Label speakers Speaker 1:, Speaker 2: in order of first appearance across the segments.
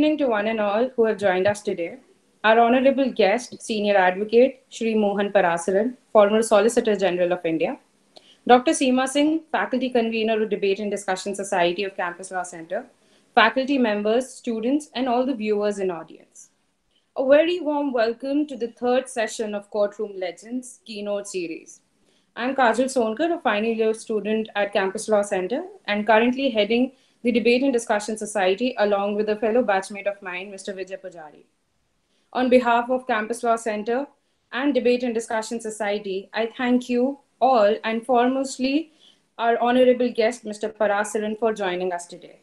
Speaker 1: evening to one and all who have joined us today. Our honorable guest, Senior Advocate Shri Mohan Parasaran, former Solicitor General of India, Dr. Seema Singh, Faculty Convener of Debate and Discussion Society of Campus Law Center, faculty members, students, and all the viewers in audience. A very warm welcome to the third session of Courtroom Legends Keynote Series. I'm Kajal Sonkar, a final year student at Campus Law Center and currently heading the Debate and Discussion Society along with a fellow batchmate of mine, Mr. Vijay Pujari. On behalf of Campus Law Center and Debate and Discussion Society, I thank you all and foremostly our honorable guest, Mr. Parasaran, for joining us today.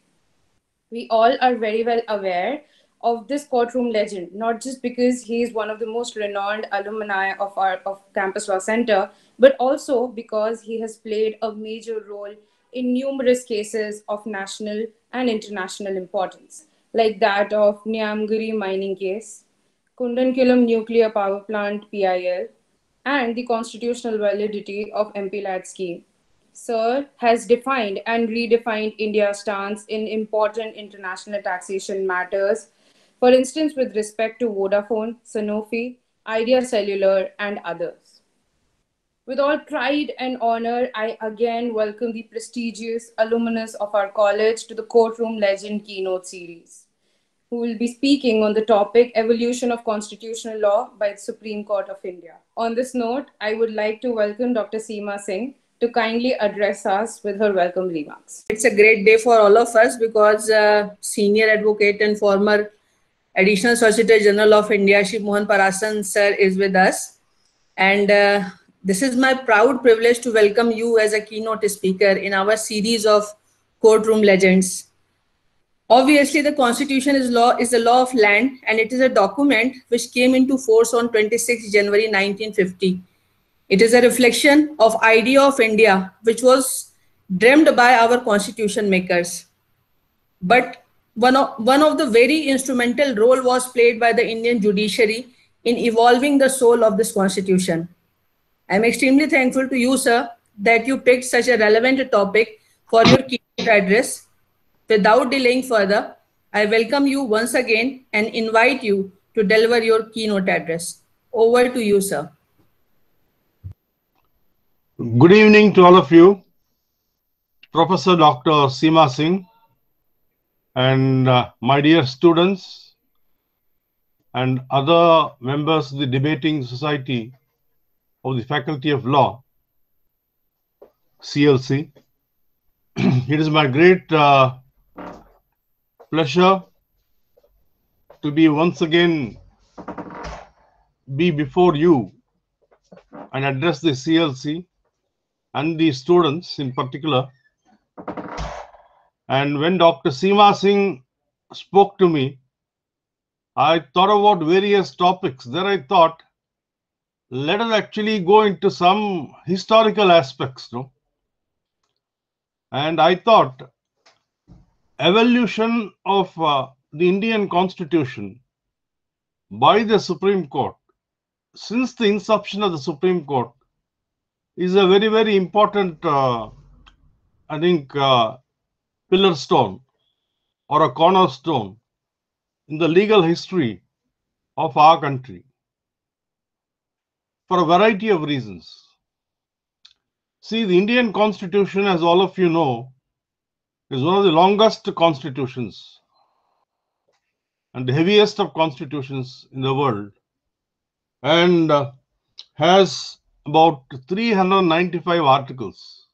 Speaker 1: We all are very well aware of this courtroom legend, not just because he is one of the most renowned alumni of Campus Law Center, but also because he has played a major role in numerous cases of national and international importance, like that of Nyamgiri mining case, Kundankulam nuclear power plant PIL, and the constitutional validity of MPLAD scheme. Sir has defined and redefined India's stance in important international taxation matters, for instance, with respect to Vodafone, Sanofi, Idea Cellular, and others. With all pride and honor, I again welcome the prestigious alumnus of our college to the Courtroom Legend Keynote Series, who will be speaking on the topic Evolution of Constitutional Law by the Supreme Court of India. On this note, I would like to welcome Dr. Seema Singh to kindly address us with her welcome remarks.
Speaker 2: It's a great day for all of us because Senior Advocate and former Additional Solicitor General of India, Shri Mohan Parasaran sir, is with us. And this is my proud privilege to welcome you as a keynote speaker in our series of Courtroom Legends. Obviously, the Constitution is the law of land, and it is a document which came into force on 26 January 1950. It is a reflection of idea of India, which was dreamed by our constitution makers. But one of the very instrumental role was played by the Indian judiciary in evolving the soul of this constitution. I'm extremely thankful to you, sir, that you picked such a relevant topic for your keynote address. Without delaying further, I welcome you once again and invite you to deliver your keynote address. Over to you, sir.
Speaker 3: Good evening to all of you. Professor Dr. Seema Singh and my dear students and other members of the Debating Society of the Faculty of Law, CLC. It is my great pleasure to be once again before you and address the CLC and the students in particular. And when Dr. Seema Singh spoke to me, I thought about various topics. Then I thought, let us actually go into some historical aspects, no? And I thought, evolution of the Indian Constitution by the Supreme Court, since the inception of the Supreme Court, is a very, very important, I think, pillar stone or a cornerstone in the legal history of our country for a variety of reasons. See, the Indian Constitution, as all of you know, is one of the longest constitutions and the heaviest of constitutions in the world, and has about 395 articles.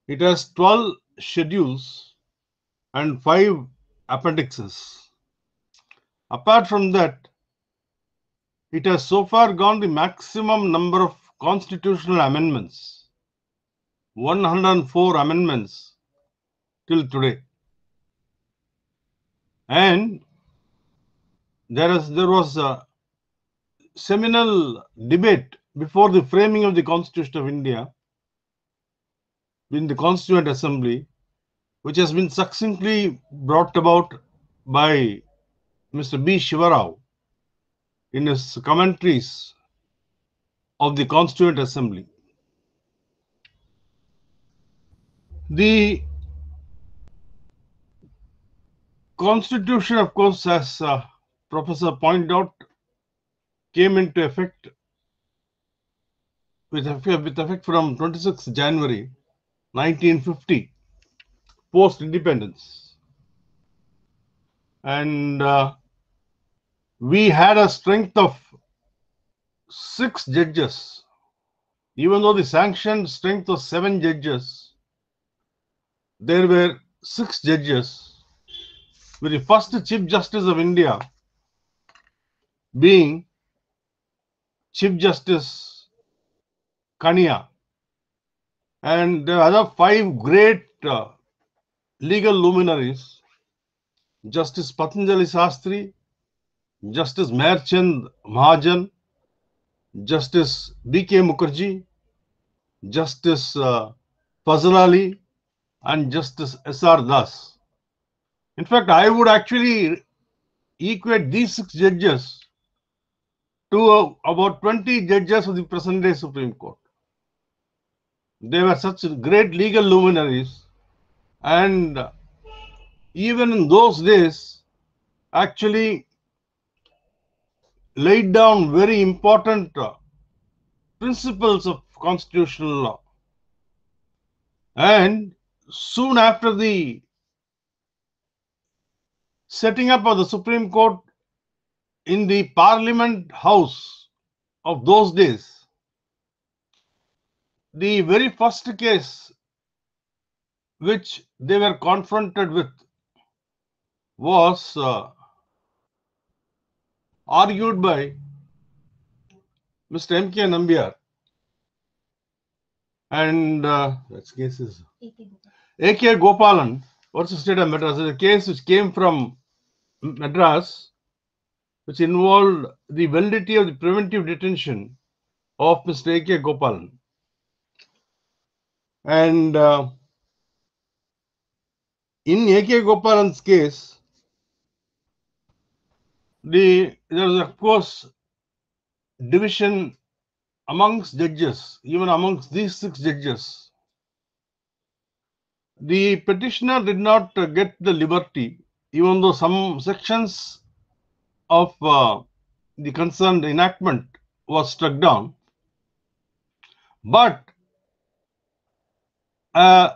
Speaker 3: It has 12 schedules and 5 appendixes. Apart from that, it has so far gone the maximum number of constitutional amendments, 104 amendments till today. And there was a seminal debate before the framing of the Constitution of India in the Constituent Assembly, which has been succinctly brought about by Mr. B. Shivarao in his commentaries of the Constituent Assembly. The Constitution, of course, as Professor pointed out, came into effect with effect from 26 January 1950, post-independence. And we had a strength of 6 judges. Even though the sanctioned strength was 7 judges, there were 6 judges, with the first Chief Justice of India being Chief Justice Kania. And the other 5 great legal luminaries, Justice Patanjali Sastri, Justice Meherchand Mahajan, Justice B.K. Mukherjee, Justice Fazl Ali, and Justice S.R. Das. In fact, I would actually equate these 6 judges to about 20 judges of the present day Supreme Court. They were such great legal luminaries, and even in those days, actually laid down very important principles of constitutional law. And soon after the setting up of the Supreme Court in the Parliament House of those days, the very first case which they were confronted with was argued by Mr. M.K. Nambiar, and that case is A.K. Gopalan versus State of Madras. It's a case which came from Madras, which involved the validity of the preventive detention of Mr. A.K. Gopalan. And in A.K. Gopalan's case, there was, of course, division amongst judges, even amongst these 6 judges. The petitioner did not get the liberty, even though some sections of the concerned enactment was struck down. But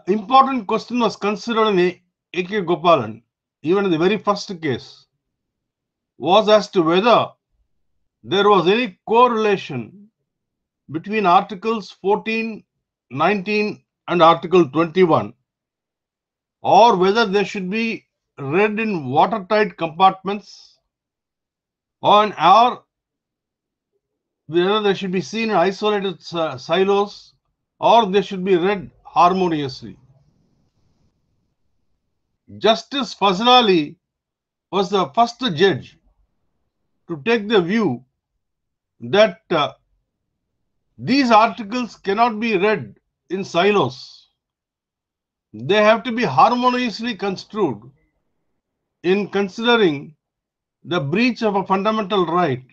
Speaker 3: important question was considered in A.K. Gopalan, even in the very first case, was as to whether there was any correlation between Articles 14, 19 and Article 21, or whether they should be read in watertight compartments, or whether they should be seen in isolated silos, or they should be read harmoniously. Justice Fazl Ali was the first judge to take the view that these articles cannot be read in silos. They have to be harmoniously construed in considering the breach of a fundamental right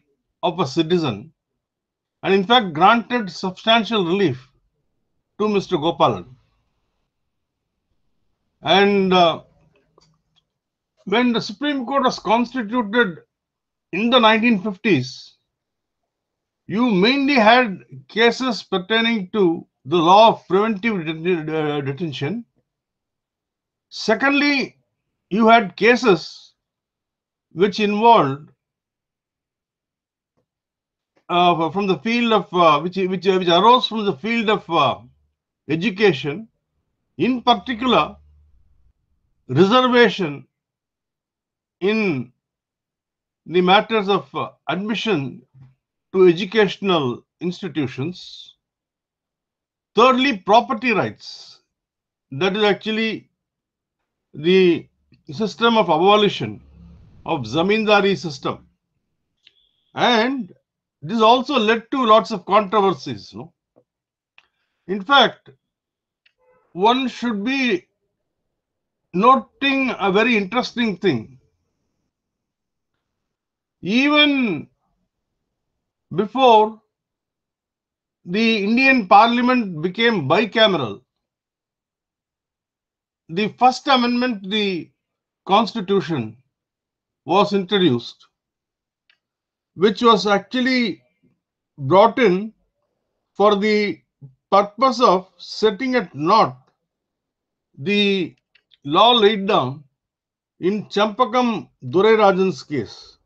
Speaker 3: of a citizen, and in fact granted substantial relief to Mr. Gopalan. And when the Supreme Court was constituted in the 1950s, you mainly had cases pertaining to the law of preventive detention. Secondly, you had cases which involved from the field of which arose from the field of education, in particular reservation in the matters of admission to educational institutions. Thirdly, property rights. That is actually the system of abolition of zamindari system, and this also led to lots of controversies. No? In fact, one should be noting a very interesting thing. Even before the Indian Parliament became bicameral, the first amendment to the Constitution was introduced, which was actually brought in for the purpose of setting at naught the law laid down in Champakam Durarajan's case.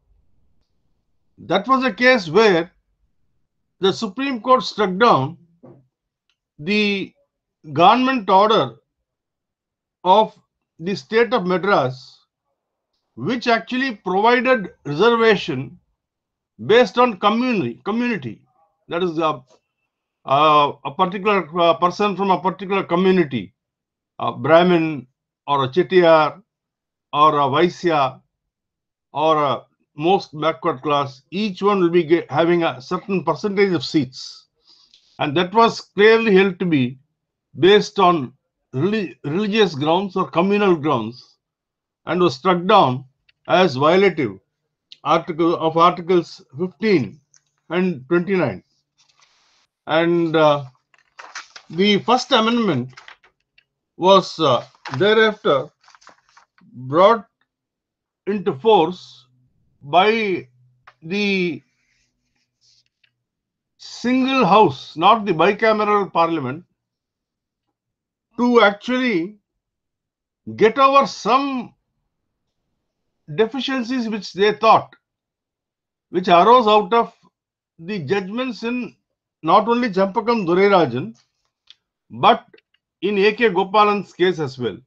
Speaker 3: That was a case where the Supreme Court struck down the government order of the state of Madras, which actually provided reservation based on community. That is a particular person from a particular community, a Brahmin or a Chettiar or a Vaisya or a most backward class, each one will be having a certain percentage of seats. And that was clearly held to be based on religious grounds or communal grounds, and was struck down as violative of Articles 15 and 29. And the First Amendment was thereafter brought into force by the single house, not the bicameral parliament, to actually get over some deficiencies which they thought, which arose out of the judgments in not only Champakam Durarajan, but in A.K. Gopalan's case as well.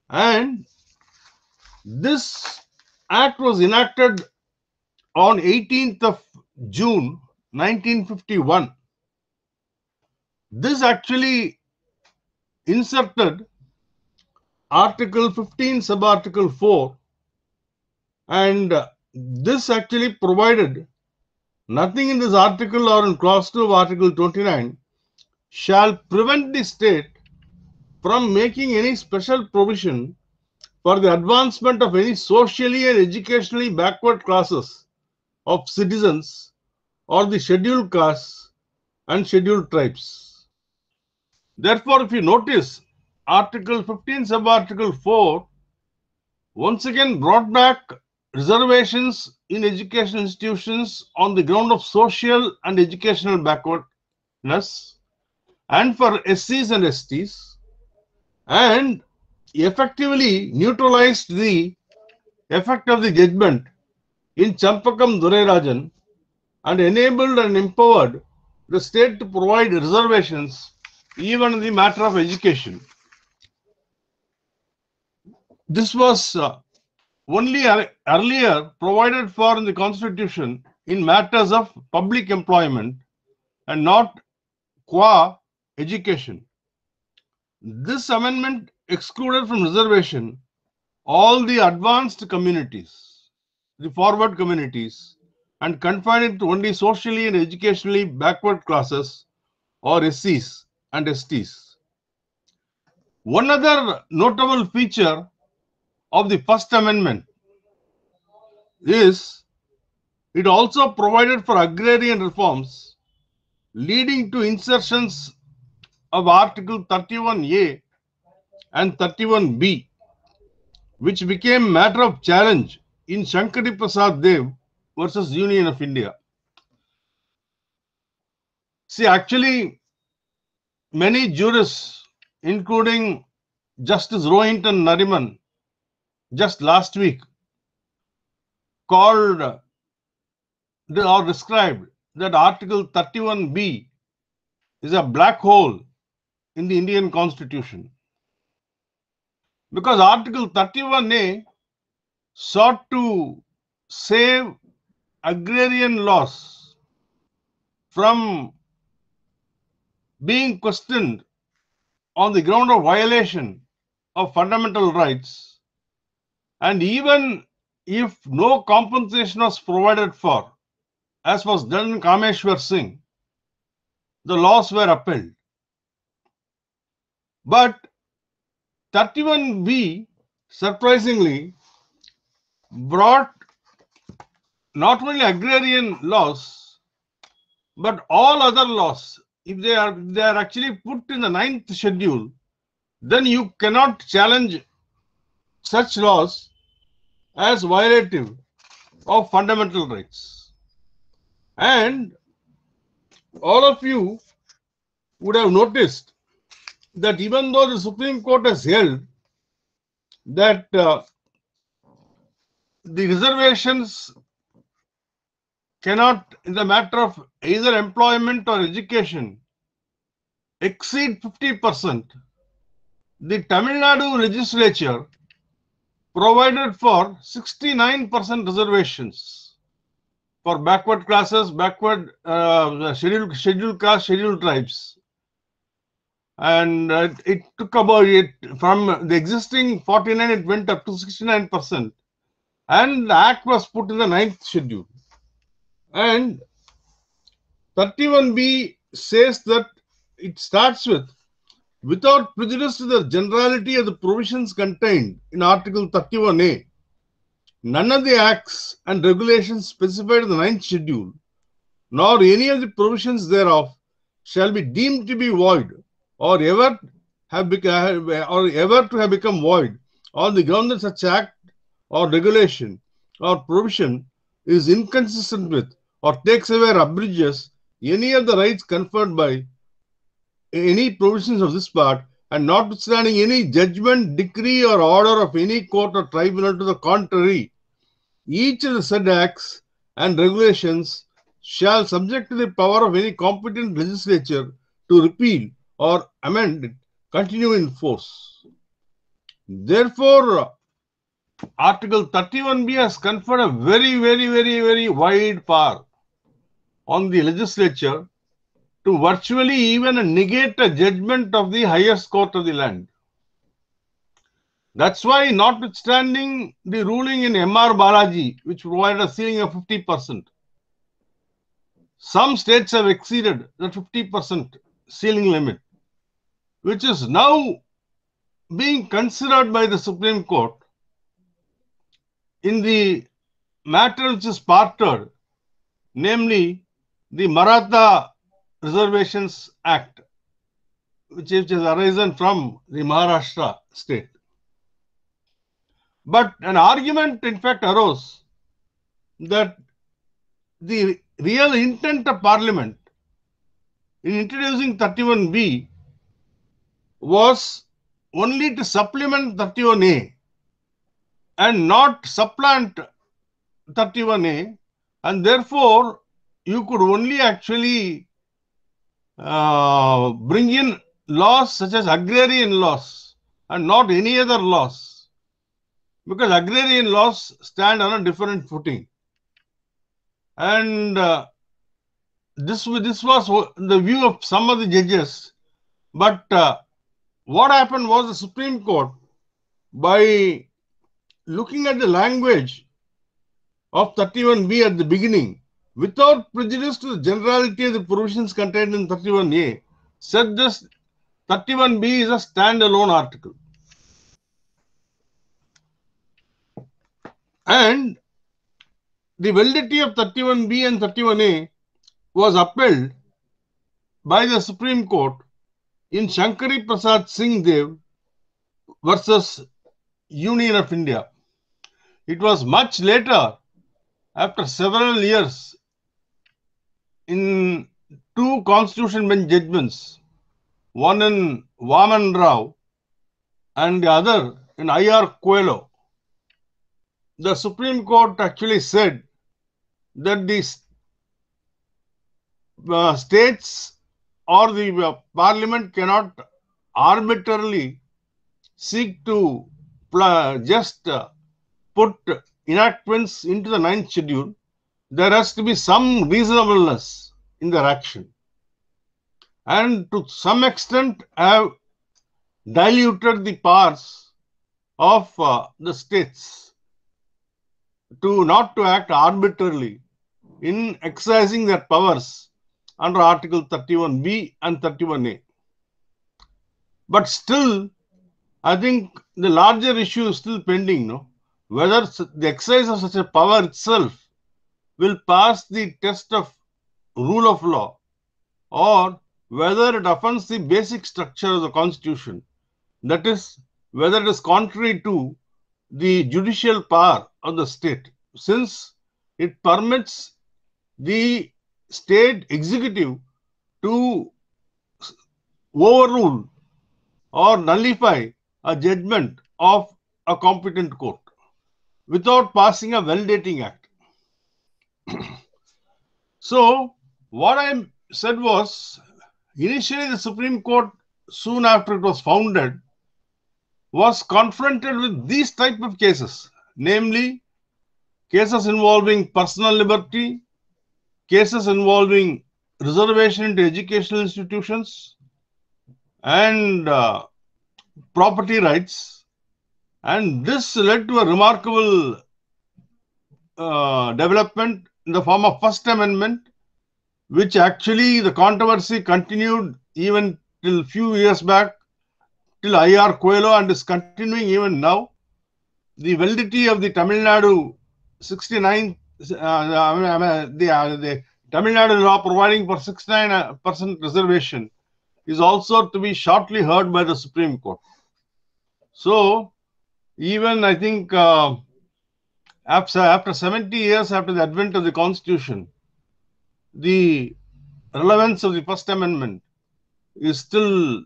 Speaker 3: And this act was enacted on 18th of June 1951. This actually inserted Article 15, Subarticle 4, and this actually provided nothing in this article or in clause 2 of Article 29 shall prevent the state from making any special provision for the advancement of any socially and educationally backward classes of citizens or the scheduled castes and scheduled tribes. Therefore, if you notice, Article 15, Subarticle 4 once again brought back reservations in education institutions on the ground of social and educational backwardness, and for SCs and STs, and effectively neutralized the effect of the judgment in Champakam Durarajan and enabled and empowered the state to provide reservations even in the matter of education. This was only earlier provided for in the Constitution in matters of public employment and not qua education. This amendment excluded from reservation all the advanced communities, the forward communities, and confined it to only socially and educationally backward classes or SCs and STs. One other notable feature of the First Amendment is it also provided for agrarian reforms, leading to insertions of Article 31A and 31B, which became matter of challenge in Shankari Prasad Dev versus Union of India. See, actually, many jurists, including Justice Rohinton Nariman, just last week, called or described that Article 31B is a black hole in the Indian Constitution, because Article 31A sought to save agrarian laws from being questioned on the ground of violation of fundamental rights, and even if no compensation was provided for, as was done in Kameshwar Singh, the laws were upheld. But 31B, surprisingly, brought not only agrarian laws, but all other laws. If they are actually put in the 9th schedule, then you cannot challenge such laws as violative of fundamental rights. And all of you would have noticed that even though the Supreme Court has held that the reservations cannot, in the matter of either employment or education, exceed 50%, the Tamil Nadu legislature provided for 69% reservations for backward classes, scheduled caste, scheduled tribes. And it took about it from the existing 49, it went up to 69%. And the act was put in the 9th schedule. And 31B says that it starts with, without prejudice to the generality of the provisions contained in Article 31A, none of the acts and regulations specified in the 9th schedule, nor any of the provisions thereof, shall be deemed to be void or ever to have become void on the ground that such act or regulation or provision is inconsistent with or takes away or abridges any of the rights conferred by any provisions of this part, and notwithstanding any judgment, decree, or order of any court or tribunal to the contrary, each of the said acts and regulations shall, subject to the power of any competent legislature to repeal or amend it, continue in force. Therefore, Article 31B has conferred a very wide power on the legislature to virtually even negate a judgment of the highest court of the land. That's why, notwithstanding the ruling in M.R. Balaji, which provided a ceiling of 50%, some states have exceeded the 50% ceiling limit, which is now being considered by the Supreme Court in the matter which is parted, namely the Maratha Reservations Act, which has arisen from the Maharashtra state. But an argument, in fact, arose that the real intent of Parliament in introducing 31B was only to supplement 31A and not supplant 31A, and therefore you could only actually bring in laws such as agrarian laws and not any other laws, because agrarian laws stand on a different footing. And this was the view of some of the judges. But what happened was the Supreme Court, by looking at the language of 31B at the beginning, without prejudice to the generality of the provisions contained in 31A, said this 31B is a standalone article. And the validity of 31B and 31A was upheld by the Supreme Court in Shankari Prasad Singh Dev versus Union of India. It was much later, after several years, in two Constitution Bench judgments, one in Vaman Rao and the other in I.R. Coelho, the Supreme Court actually said that the states or the Parliament cannot arbitrarily seek to just put enactments into the 9th schedule. There has to be some reasonableness in their action, and to some extent have diluted the powers of the states not to act arbitrarily in exercising their powers under Article 31B and 31A. But still, I think the larger issue is still pending, no? Whether the exercise of such a power itself will pass the test of rule of law, or whether it offends the basic structure of the Constitution, that is, whether it is contrary to the judicial power of the state, since it permits the state executive to overrule or nullify a judgment of a competent court without passing a validating act. So, what I said was, initially the Supreme Court, soon after it was founded, was confronted with these type of cases, namely cases involving personal liberty, cases involving reservation into educational institutions, and property rights. And this led to a remarkable development in the form of First Amendment, which actually the controversy continued even till few years back, till I.R. Coelho, and is continuing even now. The validity of the Tamil Nadu 69, the Tamil Nadu law providing for 69% reservation is also to be shortly heard by the Supreme Court. So, even I think after 70 years after the advent of the Constitution, the relevance of the First Amendment is still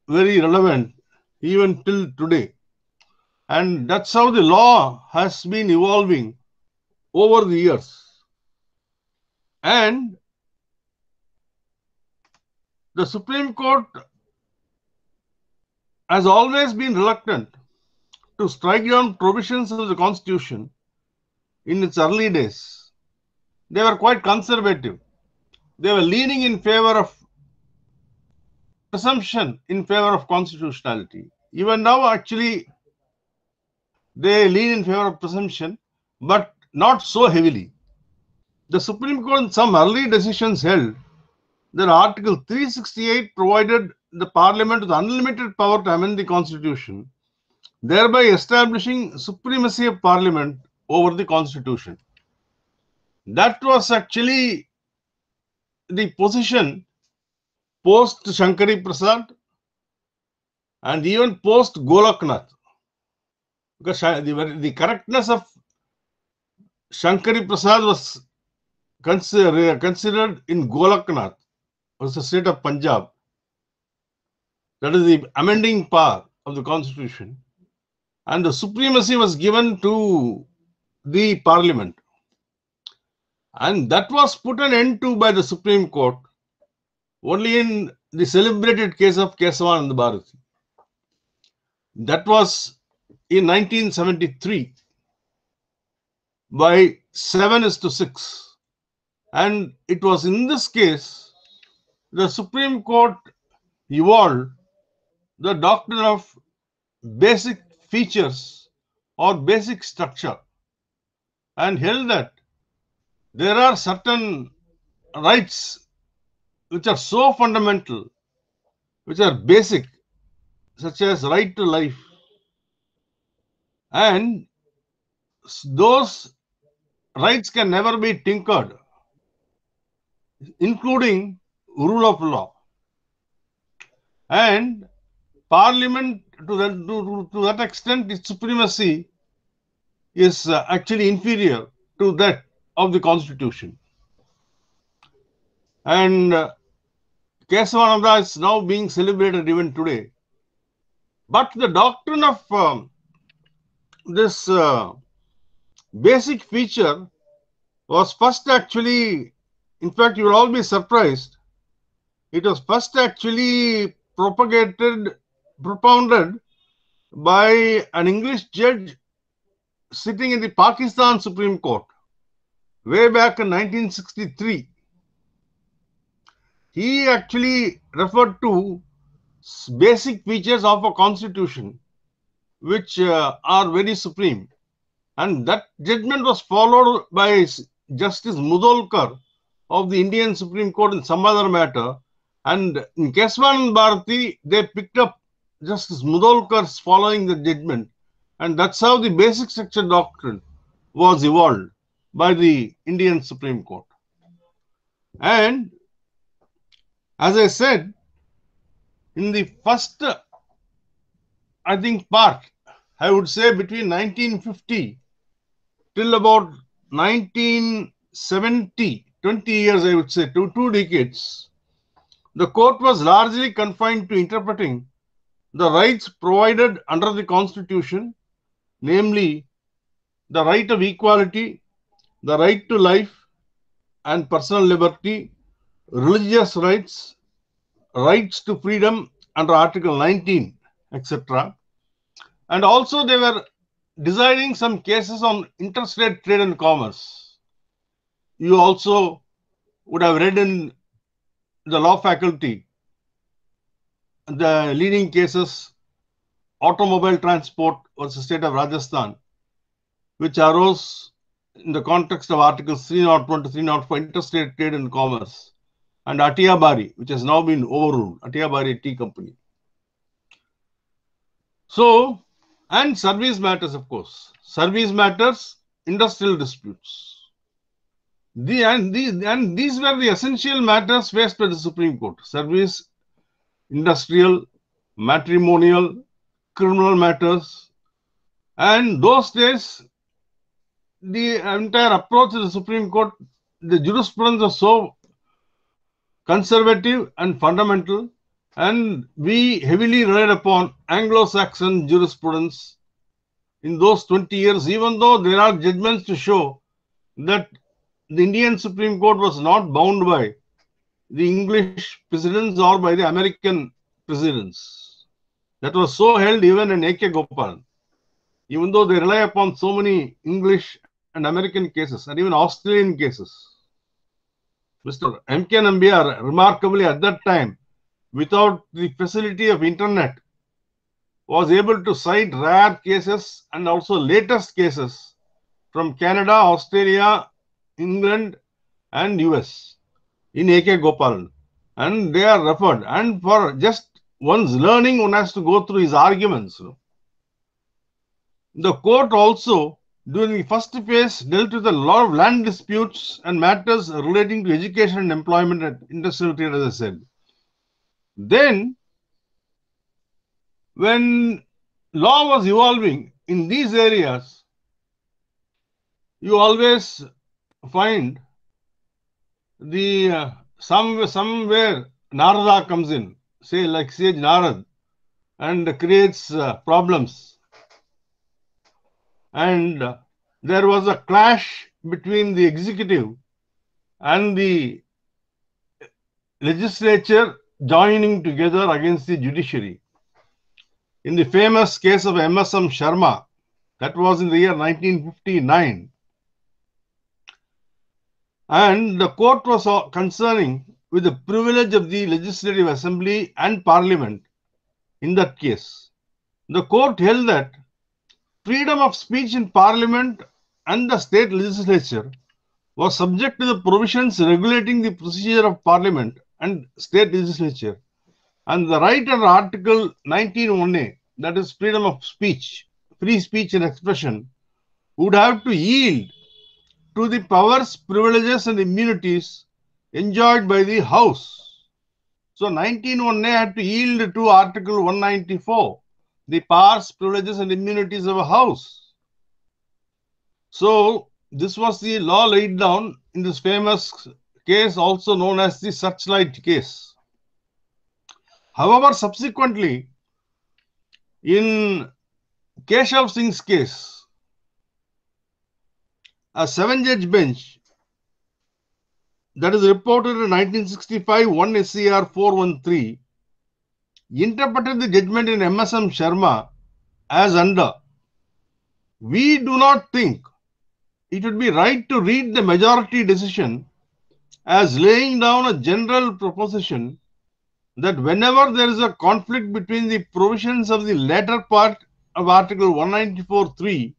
Speaker 3: very relevant even till today. And that's how the law has been evolving over the years. And the Supreme Court has always been reluctant to strike down provisions of the Constitution in its early days. They were quite conservative. They were leaning in favor of presumption in favor of constitutionality. Even now, actually, they lean in favor of presumption, but not so heavily. The Supreme Court in some early decisions held that Article 368 provided the Parliament with unlimited power to amend the Constitution, thereby establishing supremacy of Parliament over the Constitution. That was actually the position post Shankari Prasad and even post Golaknath. Because the correctness of Shankari Prasad was considered in Golaknath, was the state of Punjab. That is the amending power of the Constitution. And the supremacy was given to the Parliament. And that was put an end to by the Supreme Court only in the celebrated case of Kesavananda Bharati. That was in 1973 by 7-6. And it was in this case the Supreme Court evolved the doctrine of basic features or basic structure and held that there are certain rights which are so fundamental, which are basic, such as right to life, and those rights can never be tinkered, including rule of law. And Parliament, to that extent, its supremacy is actually inferior to that of the Constitution. And Kesavananda is now being celebrated even today. But the doctrine of this basic feature was first actually, in fact, you will all be surprised, it was first actually propounded by an English judge sitting in the Pakistan Supreme Court way back in 1963. He actually referred to basic features of a constitution which are very supreme. And that judgment was followed by Justice Mudolkar of the Indian Supreme Court in some other matter. And in Kesavananda Bharati, they picked up Justice Mudolkar's following the judgment. And that's how the basic structure doctrine was evolved by the Indian Supreme Court. And as I said, in the first, I think, part, I would say between 1950 till about 1970, 20 years, I would say, two decades, the court was largely confined to interpreting the rights provided under the Constitution, namely the right of equality, the right to life and personal liberty, religious rights, rights to freedom under Article 19, etc. And also they were deciding some cases on interstate trade and commerce. You also would have read in the law faculty the leading cases, automobile transport versus state of Rajasthan, which arose in the context of Articles 301 to 304, interstate trade and commerce, and Atia Bari, which has now been overruled, Atia Bari Tea Company. So, and service matters, of course. Service matters, industrial disputes. These were the essential matters faced by the Supreme Court. Service, industrial, matrimonial, criminal matters. And those days, the entire approach of the Supreme Court, the jurisprudence was so conservative and fundamental, and we heavily relied upon Anglo-Saxon jurisprudence in those 20 years, even though there are judgments to show that the Indian Supreme Court was not bound by the English precedents or by the American precedents. That was so held even in A.K. Gopalan. Even though they rely upon so many English and American cases and even Australian cases. Mr. M.K. Nambiar, remarkably at that time, without the facility of internet, was able to cite rare cases and also latest cases from Canada, Australia, England and US in A.K. Gopalan. And they are referred. And for just one's learning, one has to go through his arguments. The court also, during the first phase, dealt with a lot of land disputes and matters relating to education and employment and industrial trade, as I said. Then, when law was evolving in these areas, you always find the somewhere Narada comes in, say like Sage Narad, and creates problems. And there was a clash between the executive and the legislature joining together against the judiciary. In the famous case of M.S.M. Sharma, that was in the year 1959. And the court was concerning with the privilege of the Legislative Assembly and Parliament in that case. The court held that freedom of speech in Parliament and the state legislature was subject to the provisions regulating the procedure of Parliament and state legislature, and the right under Article 19(1)(a), that is freedom of speech, free speech and expression, would have to yield to the powers, privileges and immunities enjoyed by the House. So 19(1)(a) had to yield to Article 194, the powers, privileges and immunities of a House. So this was the law laid down in this famous case, also known as the Searchlight case. However, subsequently, in Keshav Singh's case, a 7-judge bench that is reported in 1965, 1 SCR 413, interpreted the judgment in M.S.M. Sharma as under: we do not think it would be right to read the majority decision as laying down a general proposition that whenever there is a conflict between the provisions of the latter part of Article 194(3)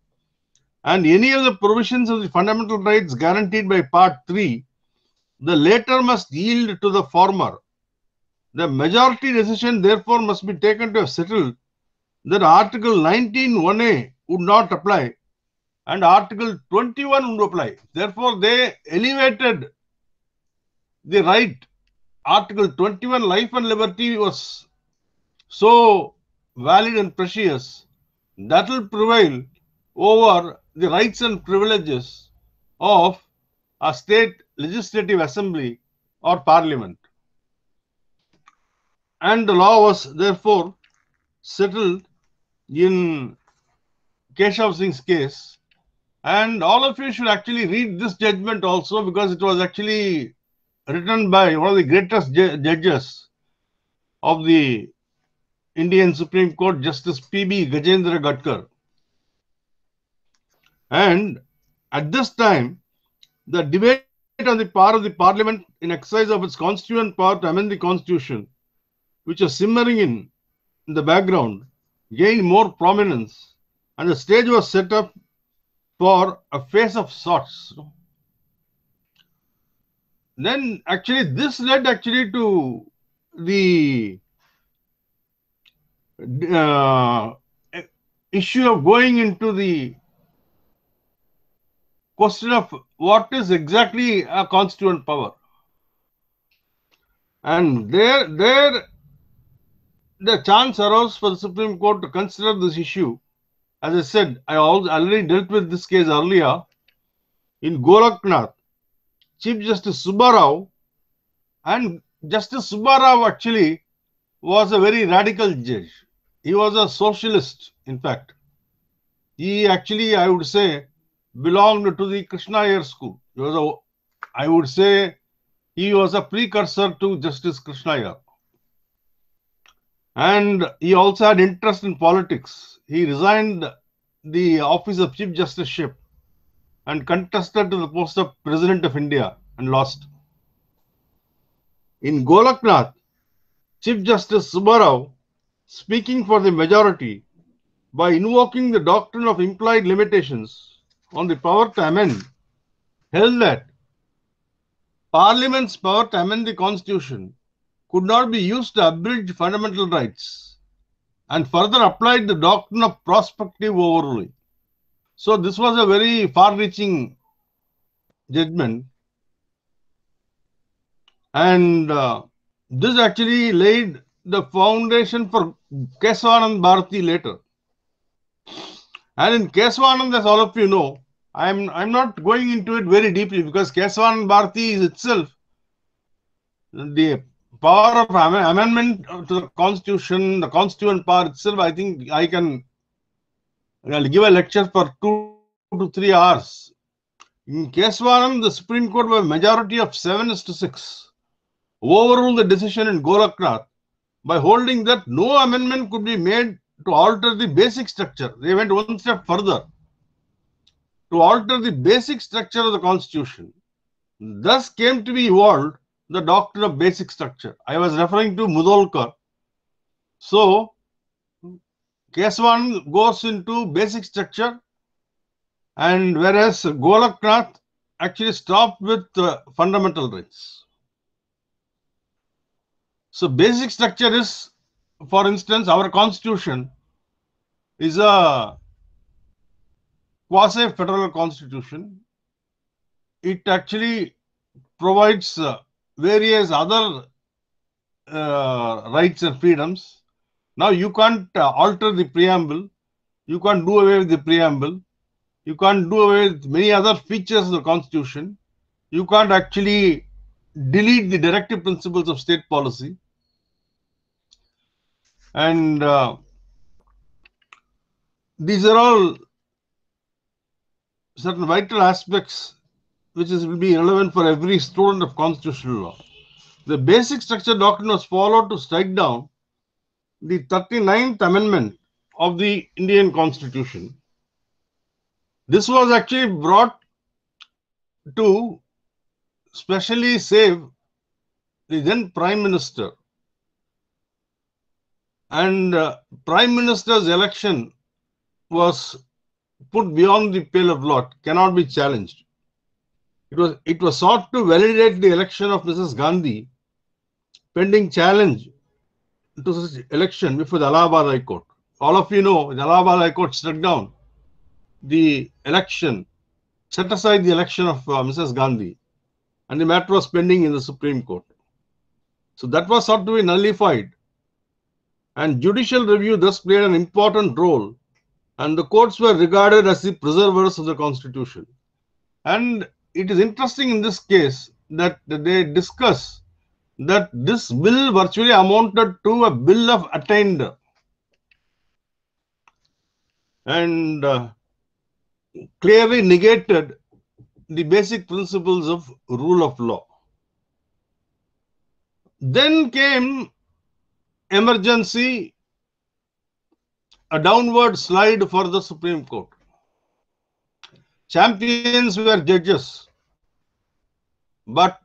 Speaker 3: and any of the provisions of the fundamental rights guaranteed by Part 3, the latter must yield to the former. The majority decision therefore must be taken to have settled that Article 19(1)(a) would not apply and Article 21 would apply. Therefore, they elevated the right. Article 21, life and liberty, was so valid and precious that will prevail over the rights and privileges of a state legislative assembly or parliament. And the law was therefore settled in Keshav Singh's case. And all of you should actually read this judgment also, because it was actually written by one of the greatest judges of the Indian Supreme Court, Justice P.B. Gajendra Gadkar. And at this time, the debate on the part of the Parliament in exercise of its constituent power to amend the Constitution, which was simmering in the background, gained more prominence, and the stage was set up for a phase of sorts. Then actually this led actually to the issue of going into the question of what is exactly a constituent power. And there the chance arose for the Supreme Court to consider this issue. As I said, I already dealt with this case earlier. In Golaknath, Chief Justice Subbarao, and Justice Subbarao actually was a very radical judge. He was a socialist, in fact. He actually, I would say, belonged to the Krishna Iyer school. He was I would say he was a precursor to Justice Krishna Iyer. And he also had interest in politics. He resigned the office of Chief Justiceship and contested to the post of President of India and lost. In Golaknath, Chief Justice Subbarao, speaking for the majority by invoking the doctrine of implied limitations on the power to amend, held that Parliament's power to amend the Constitution could not be used to abridge fundamental rights, and further applied the doctrine of prospective overruling. So this was a very far-reaching judgment, and this actually laid the foundation for Kesavanand Bharati later. And in Kesavanand, as all of you know, I'm not going into it very deeply, because Kesavanand Bharati is itself the power of amendment to the Constitution, the constituent power itself. I think I'll give a lecture for 2 to 3 hours. In Kesavanand, the Supreme Court, by a majority of 7-6, overruled the decision in Golaknath by holding that no amendment could be made to alter the basic structure. They went one step further, to alter the basic structure of the Constitution. Thus came to be evolved the doctrine of basic structure. I was referring to Mudolkar. So, Kesavanand goes into basic structure, and whereas Golaknath actually stopped with fundamental rights. So, basic structure is, for instance, our Constitution is a quasi-federal constitution. It actually provides various other rights and freedoms. Now you can't alter the preamble, you can't do away with the preamble, you can't do away with many other features of the Constitution, you can't actually delete the directive principles of state policy. And these are all certain vital aspects which will be relevant for every student of constitutional law. The basic structure doctrine was followed to strike down the 39th Amendment of the Indian Constitution. This was actually brought to specially save the then Prime Minister. And Prime Minister's election was put beyond the pale of law, cannot be challenged. It was sought to validate the election of Mrs. Gandhi, pending challenge to such election before the Allahabad High Court. All of you know the Allahabad High Court struck down the election, set aside the election of Mrs. Gandhi, and the matter was pending in the Supreme Court. So that was sought to be nullified, and judicial review thus played an important role and the courts were regarded as the preservers of the constitution. And it is interesting in this case that they discuss that this bill virtually amounted to a bill of attainder, and clearly negated the basic principles of rule of law. Then came emergency, a downward slide for the Supreme Court. Champions were judges, but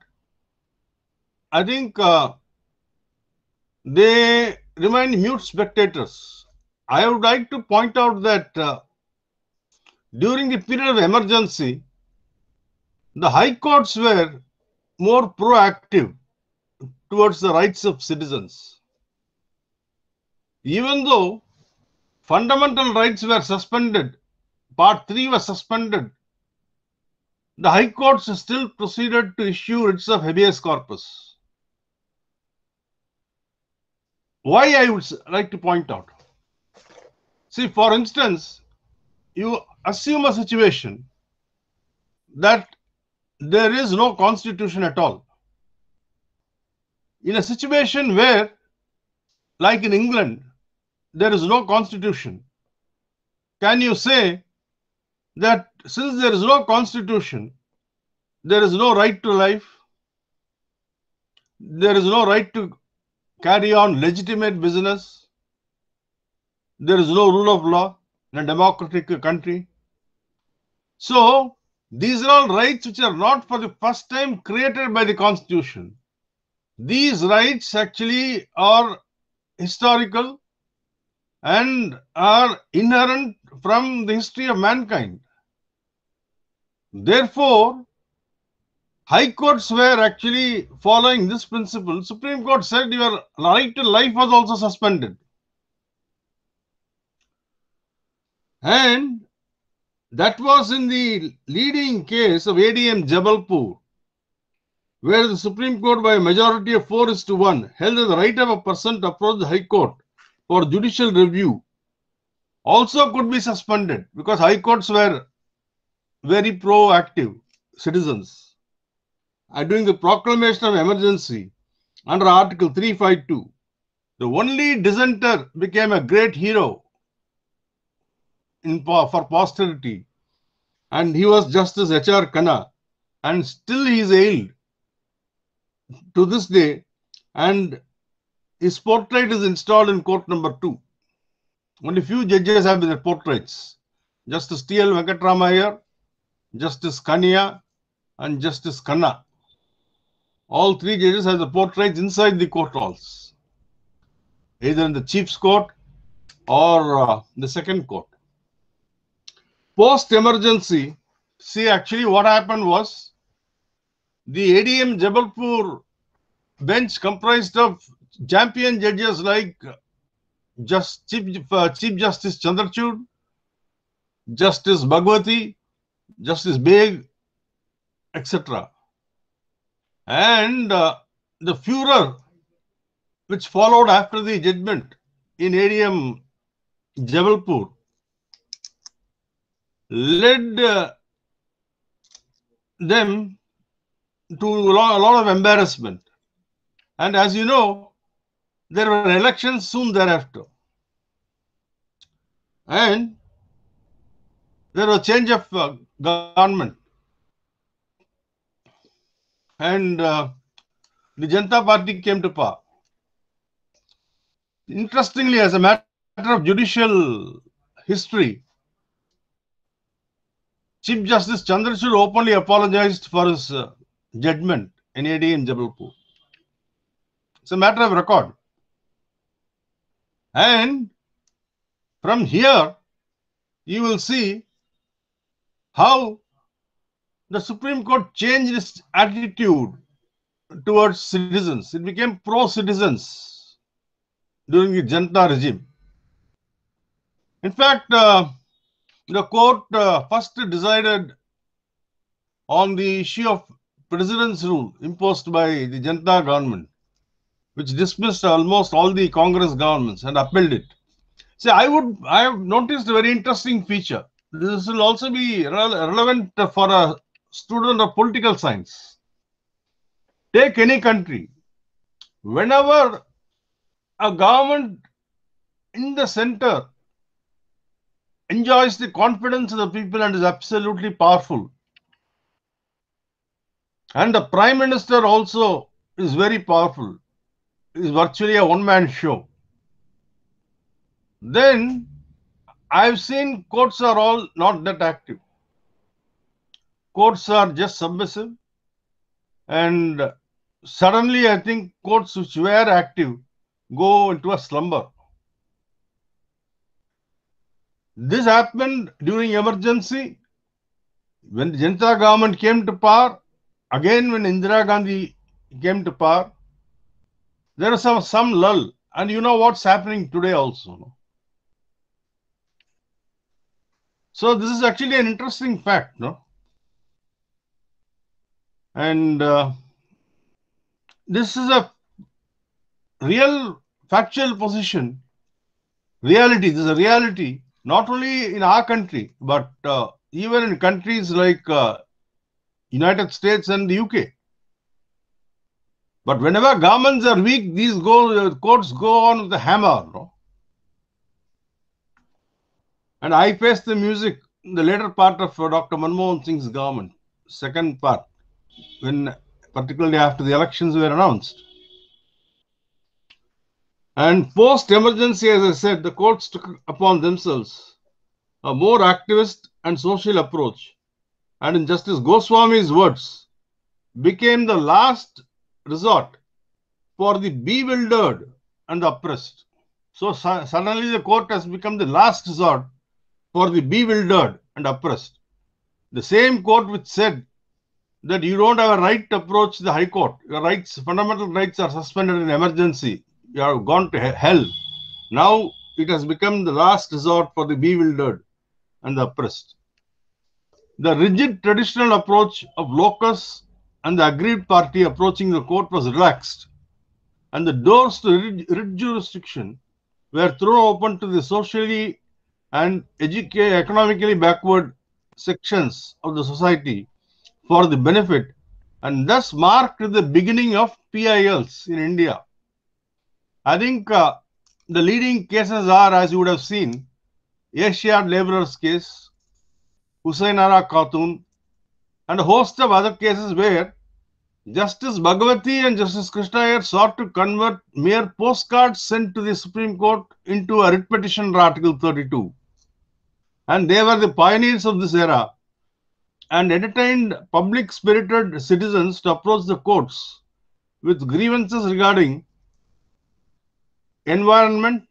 Speaker 3: I think they remained mute spectators. I would like to point out that during the period of emergency, the high courts were more proactive towards the rights of citizens. Even though fundamental rights were suspended, Part 3 was suspended, the high courts still proceeded to issue writs of habeas corpus. Why, I would like to point out. See, for instance, you assume a situation that there is no constitution at all. In a situation where, like in England, there is no constitution, can you say that since there is no constitution, there is no right to life, there is no right to carry on legitimate business, there is no rule of law in a democratic country? So, these are all rights which are not for the first time created by the Constitution. These rights actually are historical and are inherent from the history of mankind. Therefore, high courts were actually following this principle. Supreme Court said your right to life was also suspended. And that was in the leading case of ADM Jabalpur, where the Supreme Court by a majority of 4:1 held that the right of a person to approach the High Court for judicial review also could be suspended, because High Courts were very proactive citizens. And during the proclamation of emergency under Article 352, the only dissenter became a great hero for posterity, and he was Justice H.R. Khanna, and still he is hailed to this day, and his portrait is installed in court number 2. Only few judges have their portraits: Justice T.L. Venkatramaiah, Justice Kania, and Justice Khanna. All 3 judges have the portraits inside the court halls, either in the Chief's Court or the second court. Post-emergency, see, actually what happened was, the ADM Jabalpur bench comprised of champion judges like Chief Justice Chandrachud, Justice Bhagwati, Justice Beg, etc. And the furor which followed after the judgment in ADM Jabalpur led them to a lot of embarrassment. And as you know, there were elections soon thereafter. And there was a change of government. And the Janata Party came to power. Interestingly, as a matter of judicial history, Chief Justice Chandrachud openly apologized for his judgment in ADM Jabalpur. It's a matter of record. And from here, you will see how the Supreme Court changed its attitude towards citizens. It became pro-citizens during the Janata regime. In fact, the court first decided on the issue of President's rule imposed by the Janata government, which dismissed almost all the Congress governments and upheld it. See, I have noticed a very interesting feature. This will also be relevant for a student of political science. Take any country. Whenever a government in the center enjoys the confidence of the people and is absolutely powerful, and the prime minister also is very powerful, is virtually a one-man show, then I've seen courts are all not that active. Courts are just submissive, and suddenly I think courts which were active go into a slumber. This happened during emergency when the Janata government came to power. Again, when Indira Gandhi came to power, there was some lull, and you know what's happening today also. No? So this is actually an interesting fact, no? And this is a real factual position. Reality. This is a reality, not only in our country, but even in countries like United States and the UK. But whenever governments are weak, these courts go on with the hammer. No? And I faced the music in the later part of Dr. Manmohan Singh's government, second part, when particularly after the elections were announced. And post-emergency, as I said, the courts took upon themselves a more activist and social approach. And in Justice Goswami's words, became the last resort for the bewildered and the oppressed. So suddenly the court has become the last resort for the bewildered and oppressed. The same court which said that you don't have a right to approach the High Court, your rights, fundamental rights are suspended in emergency, you have gone to hell. Now it has become the last resort for the bewildered and the oppressed. The rigid traditional approach of locus and the aggrieved party approaching the court was relaxed, and the doors to writ jurisdiction were thrown open to the socially and economically backward sections of the society for the benefit, and thus marked the beginning of PILs in India. I think the leading cases are, as you would have seen, Asiad laborers case, Husainara Khatun, and a host of other cases where Justice Bhagwati and Justice Krishna Iyer sought to convert mere postcards sent to the Supreme Court into a writ petition under Article 32. And they were the pioneers of this era and entertained public-spirited citizens to approach the courts with grievances regarding environment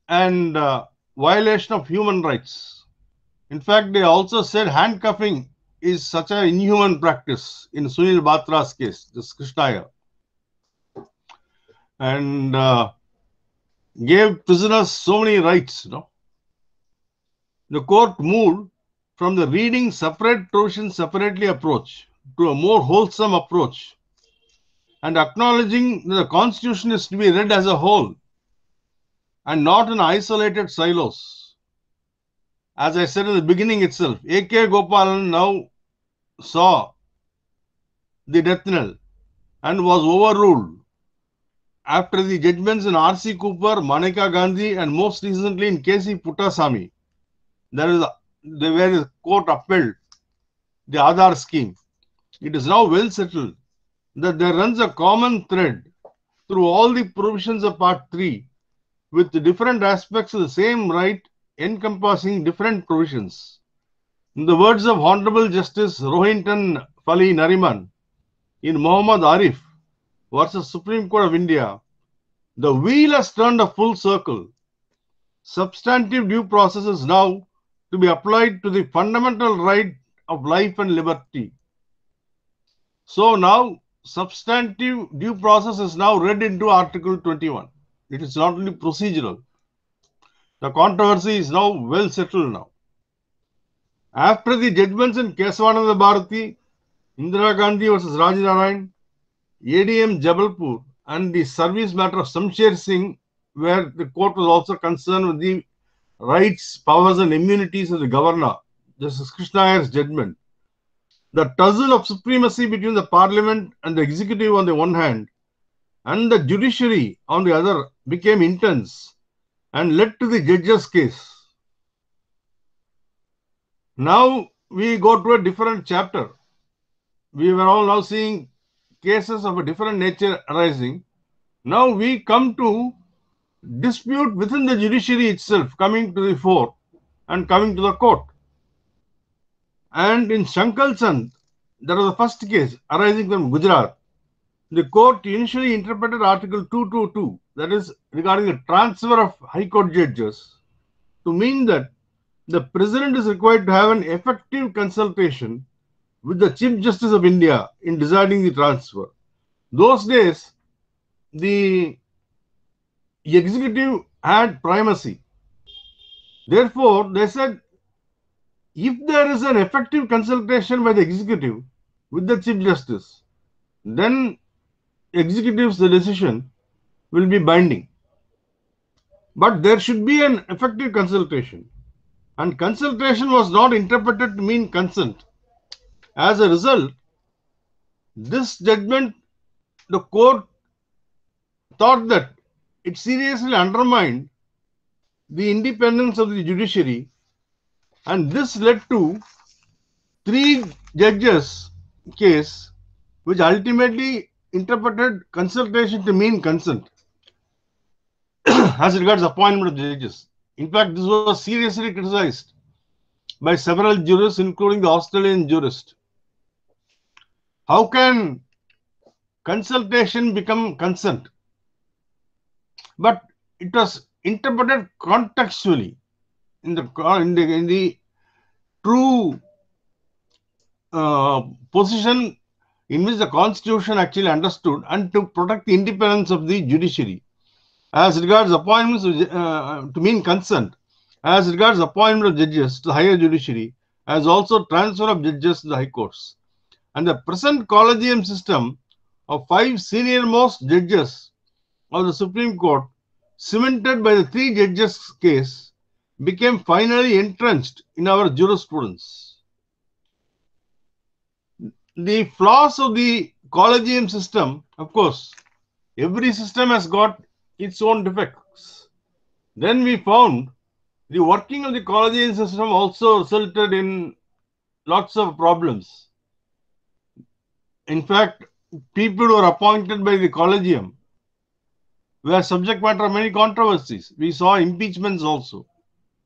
Speaker 3: and violation of human rights. In fact, they also said handcuffing is such an inhuman practice in Sunil Batra's case, this Krishna Iyer, and gave prisoners so many rights. You know? The court moved from the reading separate provisions separately approach to a more wholesome approach, and acknowledging that the Constitution is to be read as a whole and not in isolated silos. As I said in the beginning itself, A.K. Gopalan now saw the death knell and was overruled after the judgments in R.C. Cooper, Maneka Gandhi, and most recently in K.C. Puttasamy. Where the court upheld the Aadhaar scheme. It is now well settled that there runs a common thread through all the provisions of Part 3 with the different aspects of the same right encompassing different provisions. In the words of Honorable Justice Rohinton Fali Nariman in Muhammad Arif versus Supreme Court of India, the wheel has turned a full circle. Substantive due process is now to be applied to the fundamental right of life and liberty. So now substantive due process is now read into Article 21. It is not only procedural. The controversy is now well settled now. After the judgments in Kesavananda Bharati, Indira Gandhi versus Rajnarayan, ADM Jabalpur, and the service matter of Shamsher Singh, where the court was also concerned with the rights, powers, and immunities of the governor, Justice Krishna Iyer's judgment, the tussle of supremacy between the parliament and the executive on the one hand and the judiciary on the other became intense and led to the judge's case. Now we go to a different chapter. We were all now seeing cases of a different nature arising. Now we come to dispute within the judiciary itself coming to the fore and coming to the court. And in Shankal Chand, that was the first case arising from Gujarat. The court initially interpreted Article 222, that is regarding the transfer of High Court judges, to mean that the President is required to have an effective consultation with the Chief Justice of India in deciding the transfer. Those days, the executive had primacy. Therefore, they said, if there is an effective consultation by the executive with the Chief Justice, then executive's decision will be binding. But there should be an effective consultation. And consultation was not interpreted to mean consent. As a result, this judgment, the court thought that it seriously undermined the independence of the judiciary, and this led to 3 judges case which ultimately interpreted consultation to mean consent as regards appointment of judges. In fact, this was seriously criticized by several jurists, including the Australian jurist. How can consultation become consent? But it was interpreted contextually in the true position in which the Constitution actually understood, and to protect the independence of the judiciary. As regards appointments to mean consent, as regards appointment of judges to the higher judiciary, as also transfer of judges to the high courts. And the present collegium system of 5 senior-most judges of the Supreme Court, cemented by the 3 judges case, became finally entrenched in our jurisprudence. The flaws of the collegium system, of course, every system has got its own defects. Then we found the working of the collegium system also resulted in lots of problems. In fact, people who are appointed by the collegium were subject matter of many controversies. We saw impeachments also,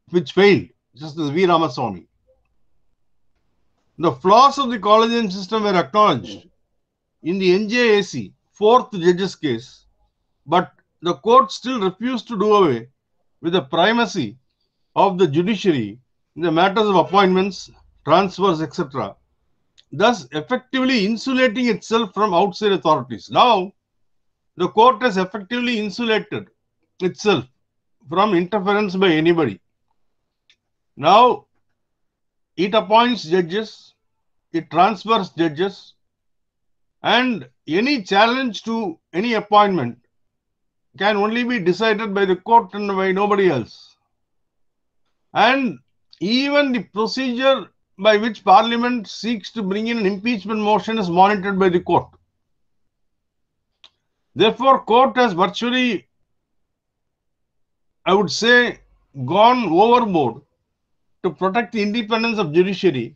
Speaker 3: which failed, just as V. Ramaswamy. The flaws of the collegium system were acknowledged in the NJAC 4th judges case, but the court still refused to do away with the primacy of the judiciary in the matters of appointments, transfers, etc., thus effectively insulating itself from outside authorities. Now, the court has effectively insulated itself from interference by anybody. Now, it appoints judges, it transfers judges, and any challenge to any appointment can only be decided by the court and by nobody else. And even the procedure by which Parliament seeks to bring in an impeachment motion is monitored by the court. Therefore, court has virtually, I would say, gone overboard to protect the independence of judiciary,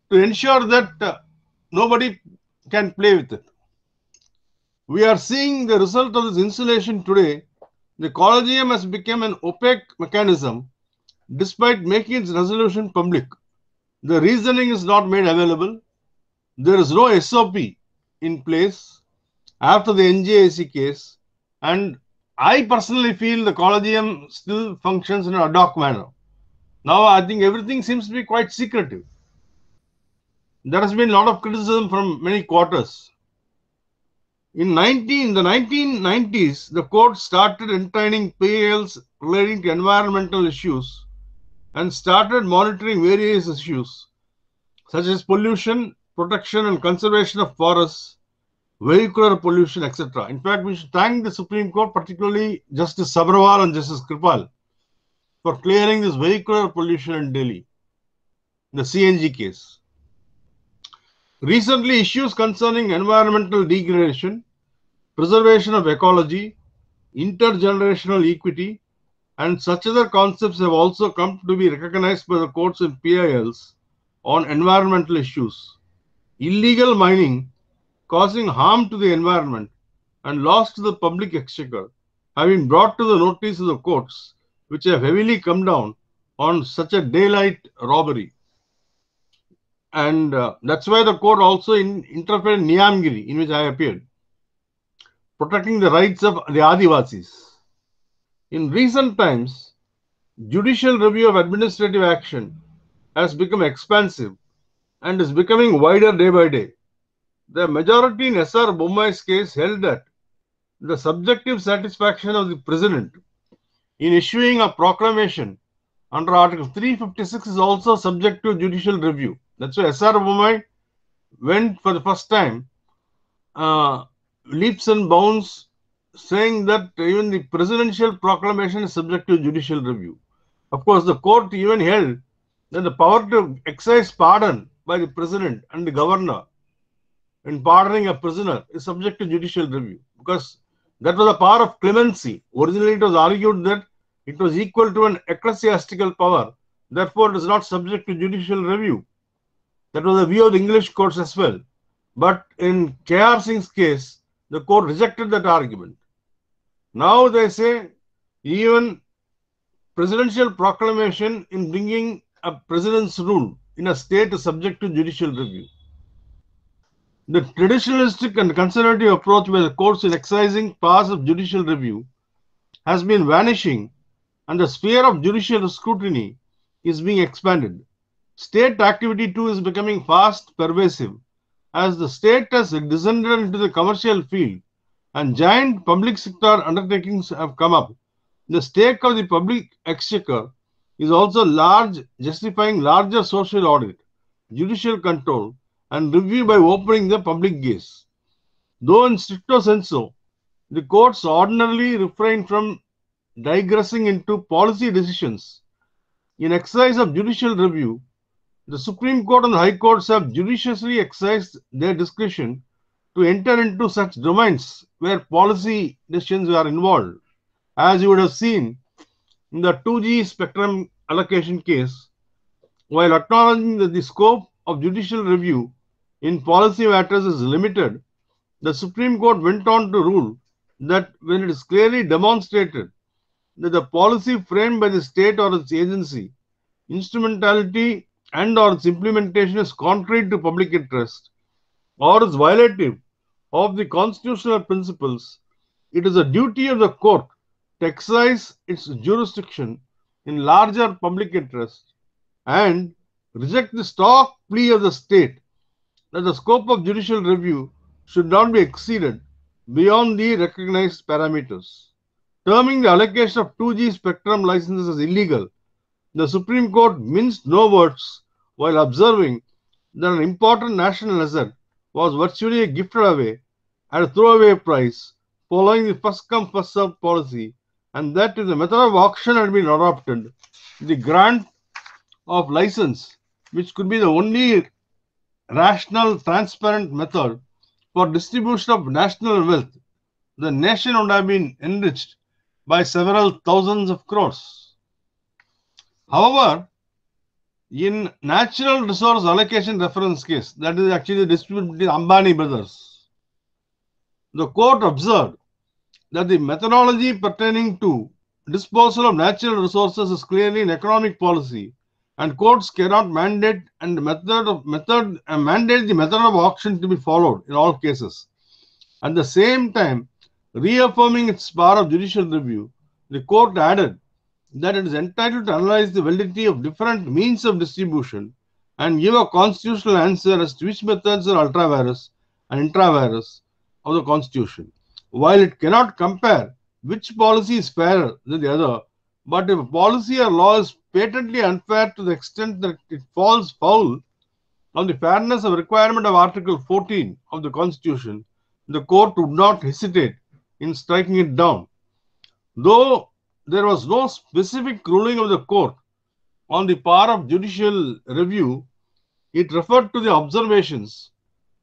Speaker 3: to ensure that nobody can play with it. We are seeing the result of this insulation today. The collegium has become an opaque mechanism despite making its resolution public. The reasoning is not made available. There is no SOP in place after the NJAC case, and I personally feel the collegium still functions in an ad hoc manner. Now I think everything seems to be quite secretive. There has been a lot of criticism from many quarters. In the 1990s, the court started entertaining PILs relating to environmental issues and started monitoring various issues such as pollution, protection and conservation of forests, vehicular pollution, etc. In fact, we should thank the Supreme Court, particularly Justice Sabharwal and Justice Kripal, for clearing this vehicular pollution in Delhi, the CNG case. Recently, issues concerning environmental degradation, preservation of ecology, intergenerational equity, and such other concepts have also come to be recognized by the courts in PILs on environmental issues. Illegal mining causing harm to the environment and loss to the public exchequer have been brought to the notice of the courts, which have heavily come down on such a daylight robbery. And that's why the court also interfered in Niyamgiri, in which I appeared, protecting the rights of the Adivasis. In recent times, judicial review of administrative action has become expansive and is becoming wider day by day. The majority in S.R. Bommai's case held that the subjective satisfaction of the President in issuing a proclamation under Article 356 is also subject to judicial review. That's why S.R. Bommai went for the first time leaps and bounds, saying that even the presidential proclamation is subject to judicial review. Of course, the court even held that the power to exercise pardon by the President and the Governor in pardoning a prisoner is subject to judicial review, because that was a power of clemency. Originally, it was argued that it was equal to an ecclesiastical power, therefore it is not subject to judicial review. That was the view of the English courts as well. But in K.R. Singh's case, the court rejected that argument. Now they say even presidential proclamation in bringing a president's rule in a state is subject to judicial review. The traditionalistic and conservative approach by the courts in exercising powers of judicial review has been vanishing, and the sphere of judicial scrutiny is being expanded. State activity too is becoming fast pervasive, as the state has descended into the commercial field and giant public sector undertakings have come up. The stake of the public exchequer is also large, justifying larger social audit, judicial control, and review by opening the public gaze. Though in stricto sensu, the courts ordinarily refrain from digressing into policy decisions, in exercise of judicial review, the Supreme Court and the High Courts have judiciously exercised their discretion to enter into such domains where policy decisions are involved. As you would have seen in the 2G spectrum allocation case, while acknowledging that the scope of judicial review in policy matters is limited, the Supreme Court went on to rule that when it is clearly demonstrated that the policy framed by the state or its agency, instrumentality and or its implementation is contrary to public interest or is violative of the constitutional principles, it is a duty of the court to exercise its jurisdiction in larger public interest and reject the stock plea of the state that the scope of judicial review should not be exceeded beyond the recognized parameters. Terming the allocation of 2G spectrum licenses as illegal, the Supreme Court minced no words while observing that an important national asset was virtually gifted away at a throwaway price following the first come first served policy, and that if the method of auction had been adopted, the grant of license, which could be the only rational, transparent method for distribution of national wealth, the nation would have been enriched by several thousands of crores. However, in natural resource allocation reference case, that is actually the dispute between Ambani brothers, the court observed that the methodology pertaining to disposal of natural resources is clearly an economic policy, and courts cannot mandate the method of auction to be followed in all cases. At the same time, reaffirming its power of judicial review, the court added that it is entitled to analyze the validity of different means of distribution and give a constitutional answer as to which methods are ultra vires and intra vires of the Constitution. While it cannot compare which policy is fairer than the other, but if a policy or law is patently unfair to the extent that it falls foul of the fairness of requirement of Article 14 of the Constitution, the court would not hesitate in striking it down. Though there was no specific ruling of the court on the power of judicial review, it referred to the observations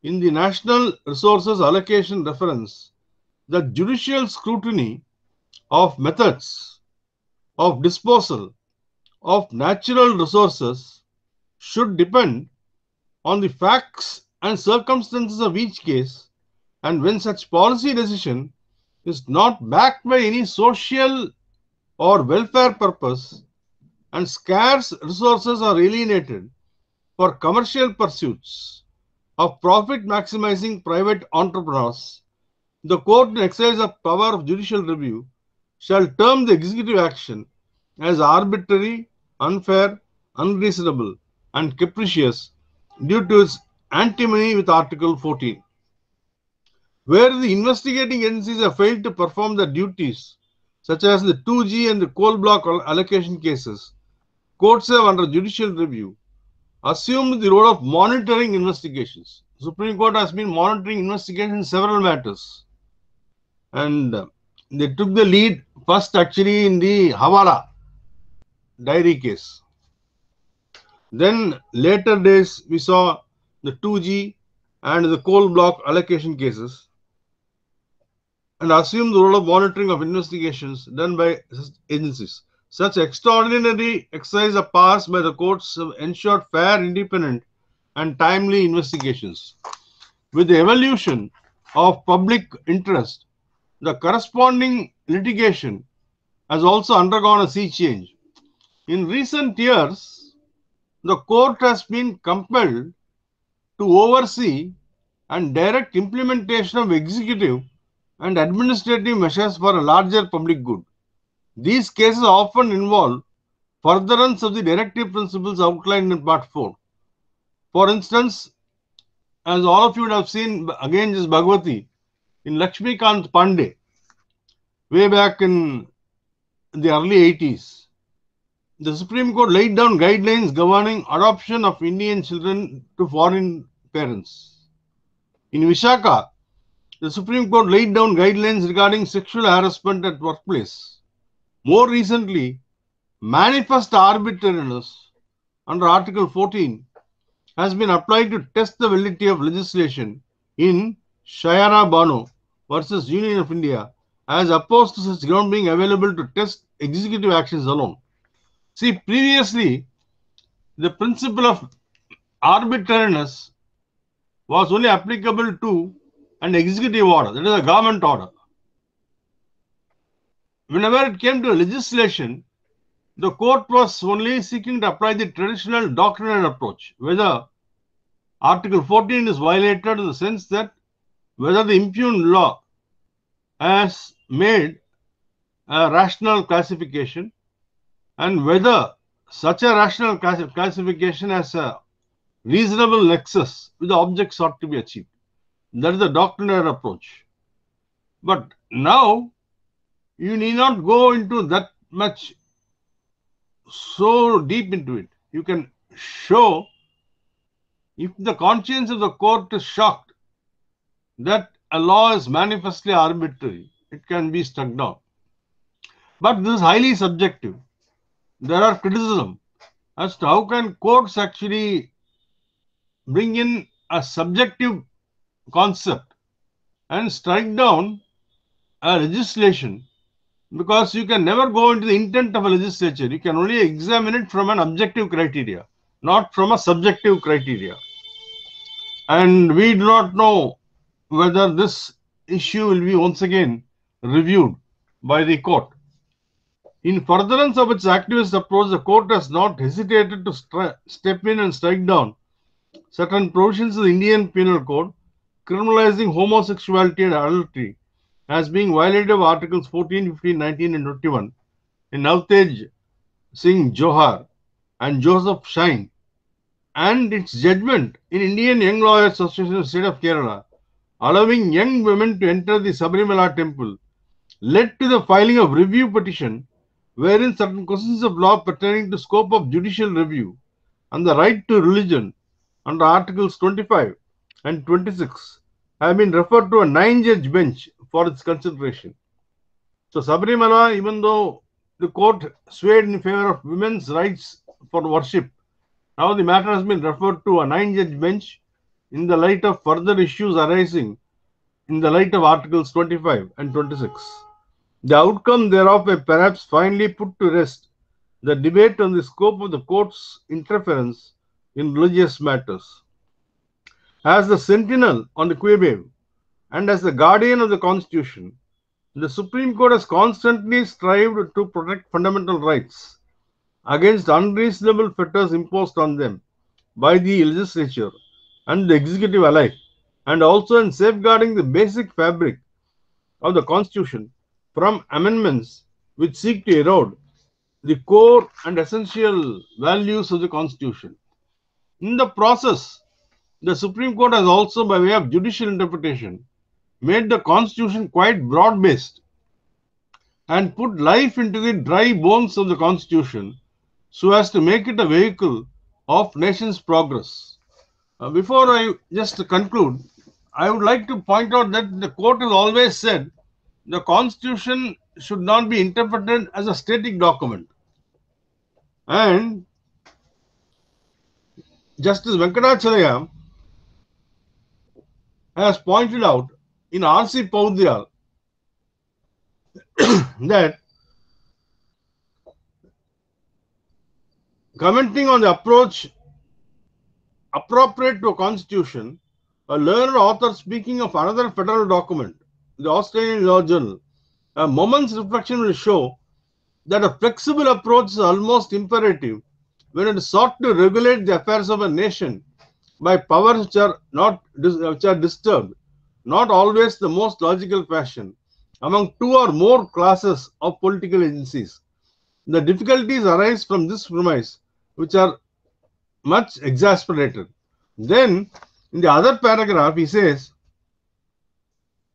Speaker 3: in the National Resources Allocation Reference that judicial scrutiny of methods of disposal of natural resources should depend on the facts and circumstances of each case, and when such policy decision is not backed by any social or welfare purpose and scarce resources are alienated for commercial pursuits of profit maximizing private entrepreneurs, the court in exercise of power of judicial review shall term the executive action as arbitrary, unfair, unreasonable, and capricious due to its antinomy with Article 14. Where the investigating agencies have failed to perform their duties, such as the 2G and the coal block allocation cases, courts have, under judicial review, assumed the role of monitoring investigations. The Supreme Court has been monitoring investigations in several matters. And they took the lead first actually in the Hawala dairy case. Then later days we saw the 2G and the coal block allocation cases, and assumed the role of monitoring of investigations done by agencies. Such extraordinary exercise of powers by the courts have ensured fair, independent, and timely investigations. With the evolution of public interest, the corresponding litigation has also undergone a sea change. In recent years, the court has been compelled to oversee and direct implementation of executive and administrative measures for a larger public good. These cases often involve furtherance of the directive principles outlined in Part 4. For instance, as all of you would have seen, again, just Bhagwati, in Lakshmikant Pandey, way back in the early 80s, the Supreme Court laid down guidelines governing adoption of Indian children to foreign parents. In Vishaka, the Supreme Court laid down guidelines regarding sexual harassment at workplace. More recently, manifest arbitrariness under Article 14 has been applied to test the validity of legislation in Shayana Bano versus Union of India, as opposed to such ground being available to test executive actions alone. See, previously, the principle of arbitrariness was only applicable to an executive order, that is a government order. Whenever it came to legislation, the court was only seeking to apply the traditional doctrinal approach, whether Article 14 is violated in the sense that whether the impugned law has made a rational classification and whether such a rational classification has a reasonable nexus with the object sought to be achieved. That is the doctrinal approach. But now, you need not go into that much so deep into it. You can show, if the conscience of the court is shocked that a law is manifestly arbitrary, it can be struck down. But this is highly subjective. There are criticism as to how can courts actually bring in a subjective concept and strike down a legislation, because you can never go into the intent of a legislature. You can only examine it from an objective criteria, not from a subjective criteria. And we do not know whether this issue will be once again reviewed by the court. In furtherance of its activist approach, the court has not hesitated to step in and strike down certain provisions of the Indian Penal Code criminalizing homosexuality and adultery as being violated of Articles 14, 15, 19, and 21 in Navtej Singh Johar and Joseph Shine, and its judgment in Indian Young Lawyers Association of the State of Kerala allowing young women to enter the Sabarimala temple led to the filing of review petition, wherein certain questions of law pertaining to scope of judicial review and the right to religion under Articles 25 and 26 have been referred to a 9-judge bench for its consideration. So Sabarimala, even though the court swayed in favor of women's rights for worship. Now the matter has been referred to a 9-judge bench in the light of further issues arising in the light of Articles 25 and 26. The outcome thereof may perhaps finally put to rest the debate on the scope of the court's interference in religious matters. As the sentinel on the Quaybave and as the guardian of the Constitution, the Supreme Court has constantly strived to protect fundamental rights against unreasonable fetters imposed on them by the legislature and the executive alike, and also in safeguarding the basic fabric of the Constitution from amendments which seek to erode the core and essential values of the Constitution. In the process, the Supreme Court has also, by way of judicial interpretation, made the Constitution quite broad-based and put life into the dry bones of the Constitution so as to make it a vehicle of nation's progress. Before I just conclude, I would like to point out that the court has always said the Constitution should not be interpreted as a static document. And Justice Venkatacharya has pointed out in R.C. Paudyal that commenting on the approach appropriate to a constitution, a learned author speaking of another federal document, the Australian Law Journal, a moment's reflection will show that a flexible approach is almost imperative when it is sought to regulate the affairs of a nation by powers which are disturbed, not always the most logical fashion, among two or more classes of political agencies. The difficulties arise from this premise, which are much exasperated. Then, in the other paragraph, he says,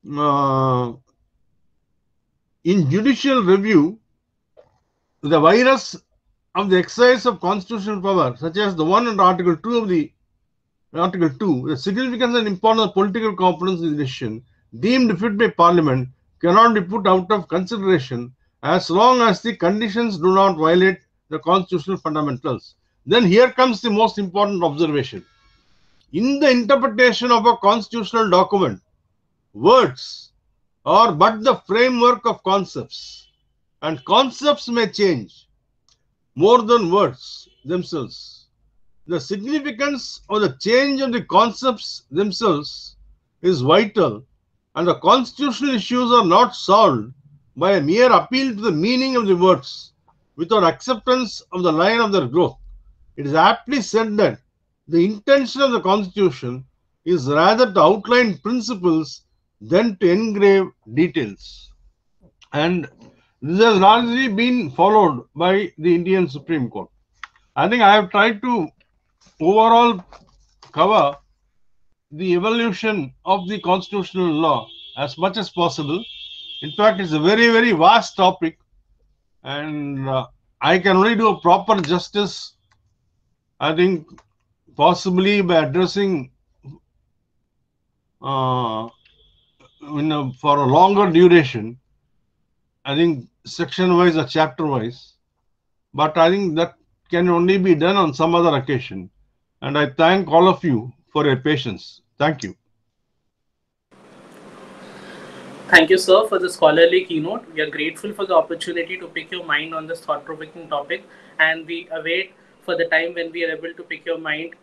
Speaker 3: in judicial review, the virus of the exercise of constitutional power, such as the one under Article 2 of the the significance and importance of political competence in the decision deemed fit by Parliament cannot be put out of consideration as long as the conditions do not violate the constitutional fundamentals. Then here comes the most important observation. In the interpretation of a constitutional document, words are but the framework of concepts, and concepts may change more than words themselves. The significance of the change of the concepts themselves is vital, and the constitutional issues are not solved by a mere appeal to the meaning of the words without acceptance of the line of their growth. It is aptly said that the intention of the Constitution is rather to outline principles than to engrave details. And this has largely been followed by the Indian Supreme Court. I think I have tried to overall cover the evolution of the constitutional law as much as possible. In fact, it's a very, very vast topic, and I can only do a proper justice, I think, possibly by addressing for a longer duration, I think section-wise or chapter-wise. But I think that can only be done on some other occasion. And I thank all of you for your patience. Thank you.
Speaker 4: Thank you, sir, for the scholarly keynote. We are grateful for the opportunity to pick your mind on this thought-provoking topic, and we await for the time when we are able to pick your mind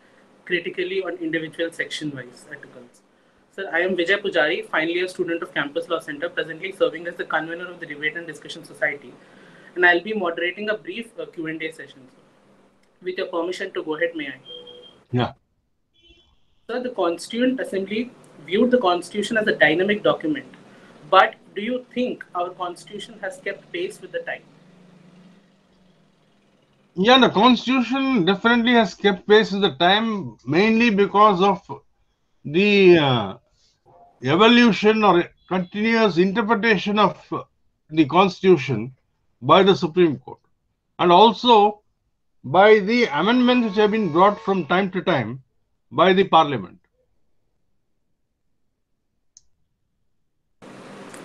Speaker 4: critically on individual section-wise articles. Sir, I am Vijay Pujari, final year student of Campus Law Center, presently serving as the convener of the Debate and Discussion Society, and I'll be moderating a brief Q&A session. With your permission to go ahead, may I?
Speaker 3: Yeah.
Speaker 4: Sir, the Constituent Assembly viewed the Constitution as a dynamic document, but do you think our Constitution has kept pace with the time?
Speaker 3: Yeah, the Constitution definitely has kept pace with the time, mainly because of the evolution or continuous interpretation of the Constitution by the Supreme Court, and also by the amendments which have been brought from time to time by the Parliament.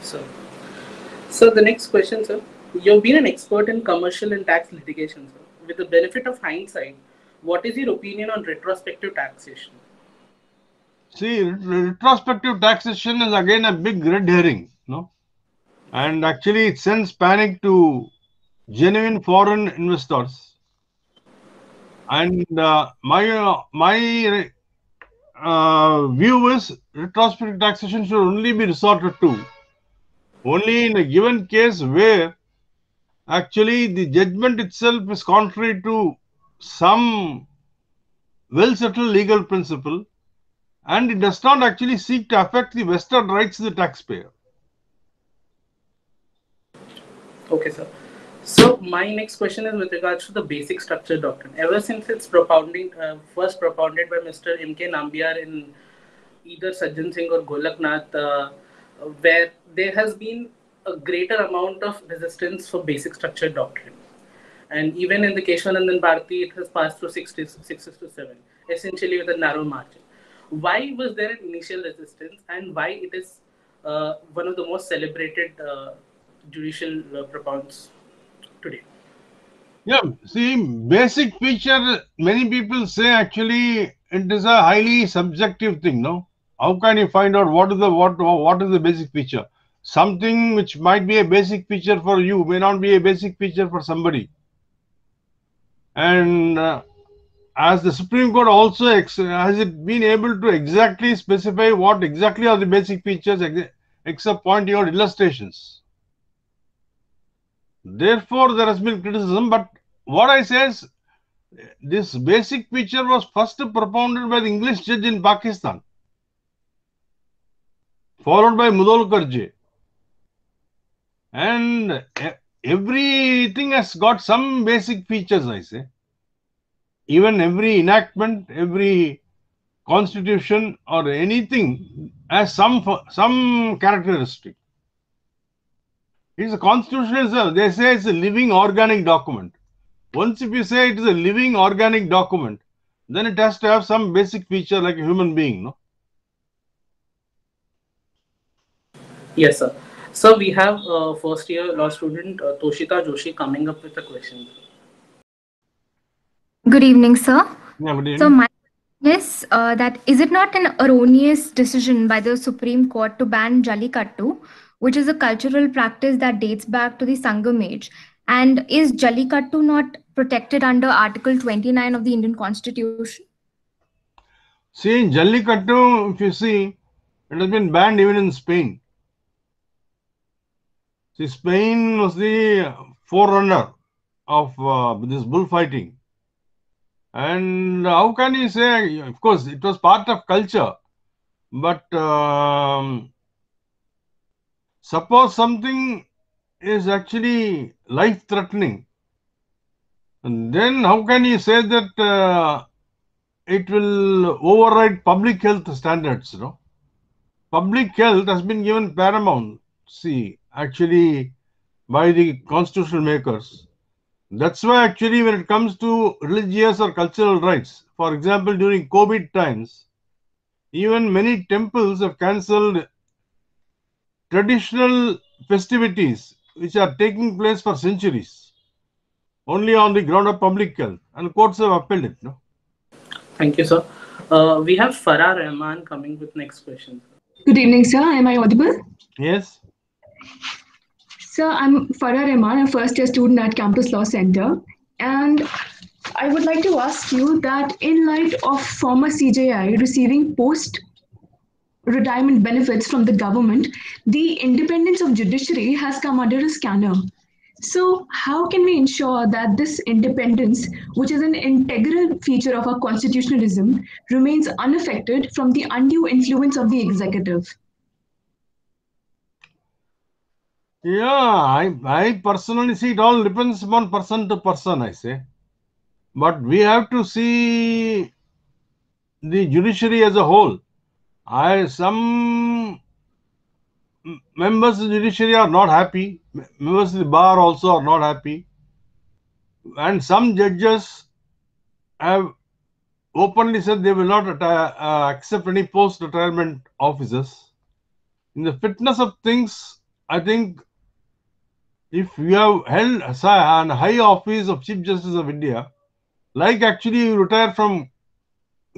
Speaker 4: So the next question, sir. You've been an expert in commercial and tax litigation, sir. With the benefit of hindsight, what is your opinion on retrospective taxation?
Speaker 3: See, retrospective taxation is again a big red herring, no? And actually, it sends panic to genuine foreign investors. And my view is retrospective taxation should only be resorted to only in a given case where actually the judgment itself is contrary to some well settled legal principle and it does not actually seek to affect the vested rights of the taxpayer.
Speaker 4: Okay, sir. So my next question is with regards to the basic structure doctrine. Ever since its propounding, first propounded by Mr. M.K. Nambiar in either Sajjan Singh or Golaknath, where there has been a greater amount of resistance for basic structure doctrine. And even in the Keshavanandan Bharati, it has passed through 6-7, essentially with a narrow margin. Why was there an initial resistance, and why it is one of the most celebrated judicial propounds today?
Speaker 3: Yeah, see, basic feature, many people say actually it is a highly subjective thing, no? How can you find out what is the basic feature? Something which might be a basic feature for you may not be a basic feature for somebody. And as the Supreme Court also has it been able to exactly specify what exactly are the basic features except pointing out illustrations. Therefore, there has been criticism, but what I say is this basic feature was first propounded by the English judge in Pakistan, followed by Mudolkarji. And everything has got some basic features, I say. Even every enactment, every constitution or anything has some characteristic. It's a constitution, they say it's a living organic document. Once if you say it is a living organic document, then it has to have some basic feature like a human being, no?
Speaker 4: Yes, sir. So we have first year law student Toshita Joshi coming up with a question.
Speaker 5: Good evening, sir.
Speaker 3: Yeah, but
Speaker 5: So my question is that is it not an erroneous decision by the Supreme Court to ban Jallikattu, which is a cultural practice that dates back to the Sangam age? And is Jallikattu not protected under Article 29 of the Indian Constitution?
Speaker 3: see, in Jallikattu, if you see, it has been banned even in Spain. See, Spain was the forerunner of this bullfighting. And how can you say, of course, it was part of culture, but suppose something is actually life-threatening, and then how can you say that it will override public health standards, you know? Public health has been given paramount, see, actually by the constitutional makers. That's why actually when it comes to religious or cultural rights, for example, during COVID times, even many temples have cancelled traditional festivities which are taking place for centuries, only on the ground of public health, and courts have upheld it, no?
Speaker 4: Thank you, sir. We have Farah Rahman coming with next question.
Speaker 6: Good evening, sir. Am I audible?
Speaker 3: Yes.
Speaker 6: Sir, I'm Farah Rahman, a first-year student at Campus Law Center. And I would like to ask you that in light of former CJI receiving post-retirement benefits from the government, the independence of judiciary has come under a scanner. So how can we ensure that this independence, which is an integral feature of our constitutionalism, remains unaffected from the undue influence of the executive?
Speaker 3: Yeah, I personally see it all depends upon person to person, I say. But we have to see the judiciary as a whole. Some members of the judiciary are not happy. Members of the bar also are not happy. And some judges have openly said they will not accept any post-retirement officers. In the fitness of things, I think if you have held an high office of Chief Justice of India, like actually you retire from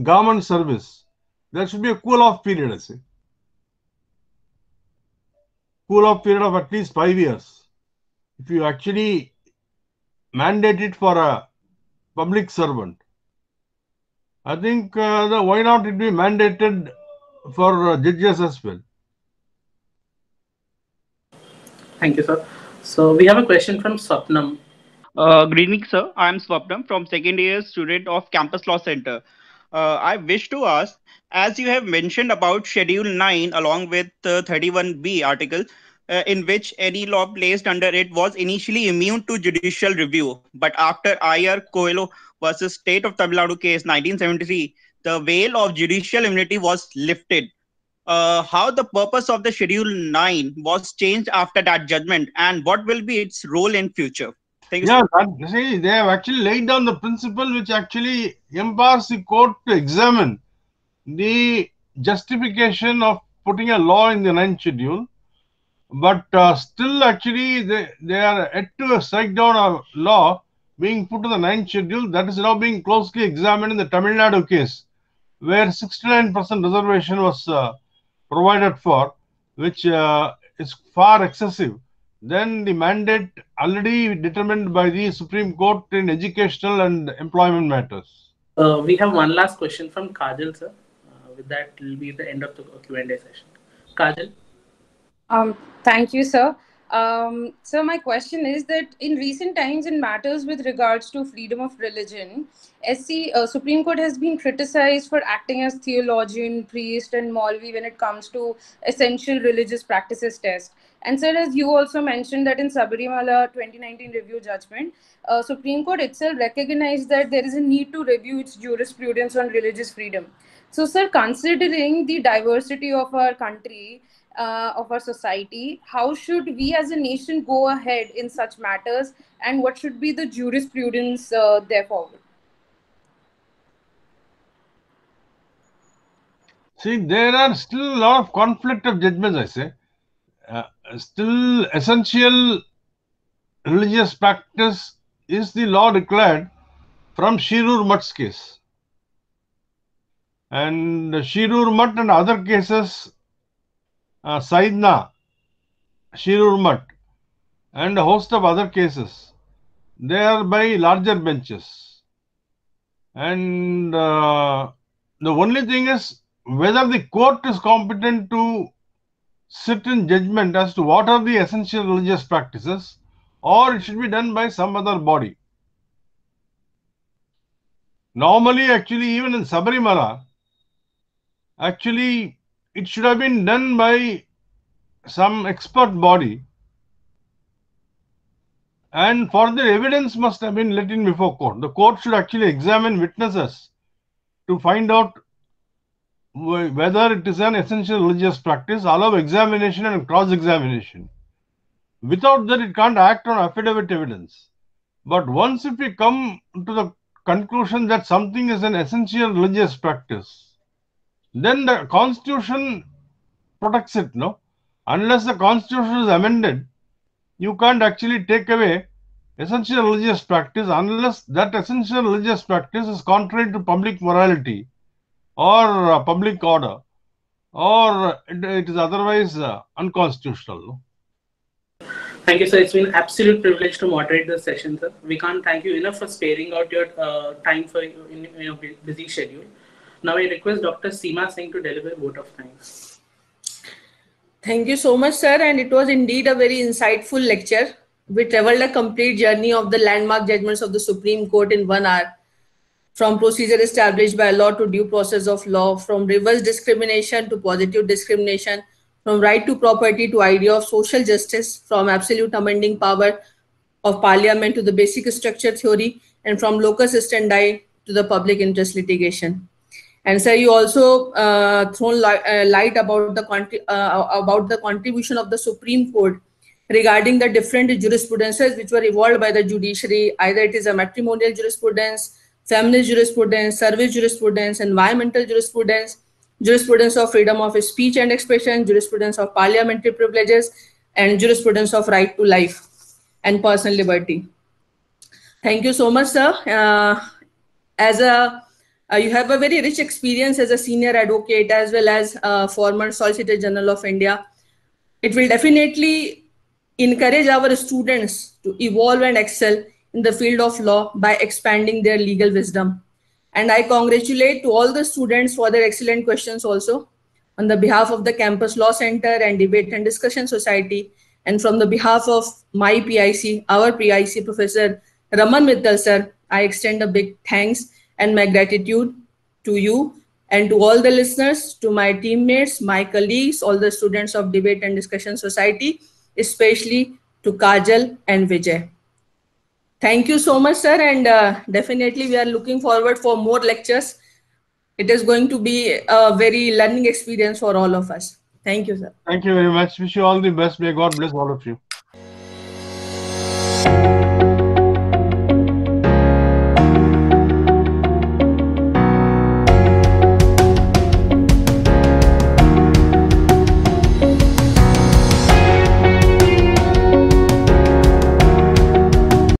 Speaker 3: government service, there should be a cool-off period, I say. Cool-off period of at least 5 years. If you actually mandate it for a public servant, I think why not it be mandated for judges as well?
Speaker 4: Thank you, sir. So we have a question from Swapnam.
Speaker 7: Good evening, sir. I'm Swapnam from second year student of Campus Law Center. I wish to ask, as you have mentioned about Schedule 9 along with 31B article, in which any law placed under it was initially immune to judicial review, but after IR Coelho versus State of Tamil Nadu case 1973, the veil of judicial immunity was lifted. How the purpose of the Schedule 9 was changed after that judgment, and what will be its role in future? Thank you,
Speaker 3: Yeah,
Speaker 7: sir.
Speaker 3: see, they have actually laid down the principle which actually empowers the court to examine the justification of putting a law in the 9th schedule, but still actually they are yet to strike down a law being put to the 9th schedule that is now being closely examined in the Tamil Nadu case, where 69% reservation was provided for, which is far excessive. Then the mandate already determined by the Supreme Court in educational and employment matters.
Speaker 4: We have one last question from Kajal, sir. With that, will be the end of the Q&A session. Kajal.
Speaker 1: Thank you, sir. So my question is that in recent times, in matters with regards to freedom of religion, Supreme Court has been criticized for acting as theologian, priest, and Maulvi when it comes to essential religious practices test. And sir, as you also mentioned that in Sabarimala 2019 review judgment, Supreme Court itself recognized that there is a need to review its jurisprudence on religious freedom. So, sir, considering the diversity of our country, of our society, how should we as a nation go ahead in such matters, and what should be the jurisprudence therefore?
Speaker 3: See, there are still a lot of conflict of judgments, I say. Still essential religious practice is the law declared from Shirur Mutt's case. And Shirur Mutt and other cases, Saidna, Shirur Mutt, and a host of other cases, they are by larger benches. And the only thing is whether the court is competent to sit in judgment as to what are the essential religious practices, or it should be done by some other body. Normally, actually, even in Sabarimala, actually, it should have been done by some expert body, and for the evidence must have been let in before court. The court should actually examine witnesses to find out whether it is an essential religious practice, allow examination and cross-examination. Without that, it can't act on affidavit evidence. But once if we come to the conclusion that something is an essential religious practice, then the constitution protects it, no? Unless the constitution is amended, you can't actually take away essential religious practice unless that essential religious practice is contrary to public morality or public order, or it is otherwise unconstitutional.
Speaker 4: Thank you, sir. It's been an absolute privilege to moderate this session, sir. We can't thank you enough for sparing out your time for in your busy schedule. Now I request Dr. Seema Singh to deliver vote of thanks.
Speaker 2: Thank you so much, sir. And it was indeed a very insightful lecture. We traveled a complete journey of the landmark judgments of the Supreme Court in 1 hour. From procedure established by law to due process of law, from reverse discrimination to positive discrimination, from right to property to idea of social justice, from absolute amending power of parliament to the basic structure theory, and from locus standi to the public interest litigation. And sir, you also thrown light about the contribution of the Supreme Court regarding the different jurisprudences which were evolved by the judiciary. Either it is a matrimonial jurisprudence, feminist jurisprudence, service jurisprudence, environmental jurisprudence, jurisprudence of freedom of speech and expression, jurisprudence of parliamentary privileges, and jurisprudence of right to life. and personal liberty. Thank you so much, sir. You have a very rich experience as a senior advocate as well as former Solicitor General of India. It will definitely encourage our students to evolve and excel in the field of law by expanding their legal wisdom. And I congratulate to all the students for their excellent questions also on the behalf of the Campus Law Center and Debate and Discussion Society, and from the behalf of my PIC, our PIC, Professor Raman Mittal sir, I extend a big thanks and my gratitude to you and to all the listeners, to my teammates, my colleagues, all the students of Debate and Discussion Society, especially to Kajal and Vijay. Thank you so much, sir, and definitely we are looking forward for more lectures. It is going to be a very learning experience for all of us. Thank you, sir.
Speaker 3: Thank you very much. Wish you all the best. May God bless all of you.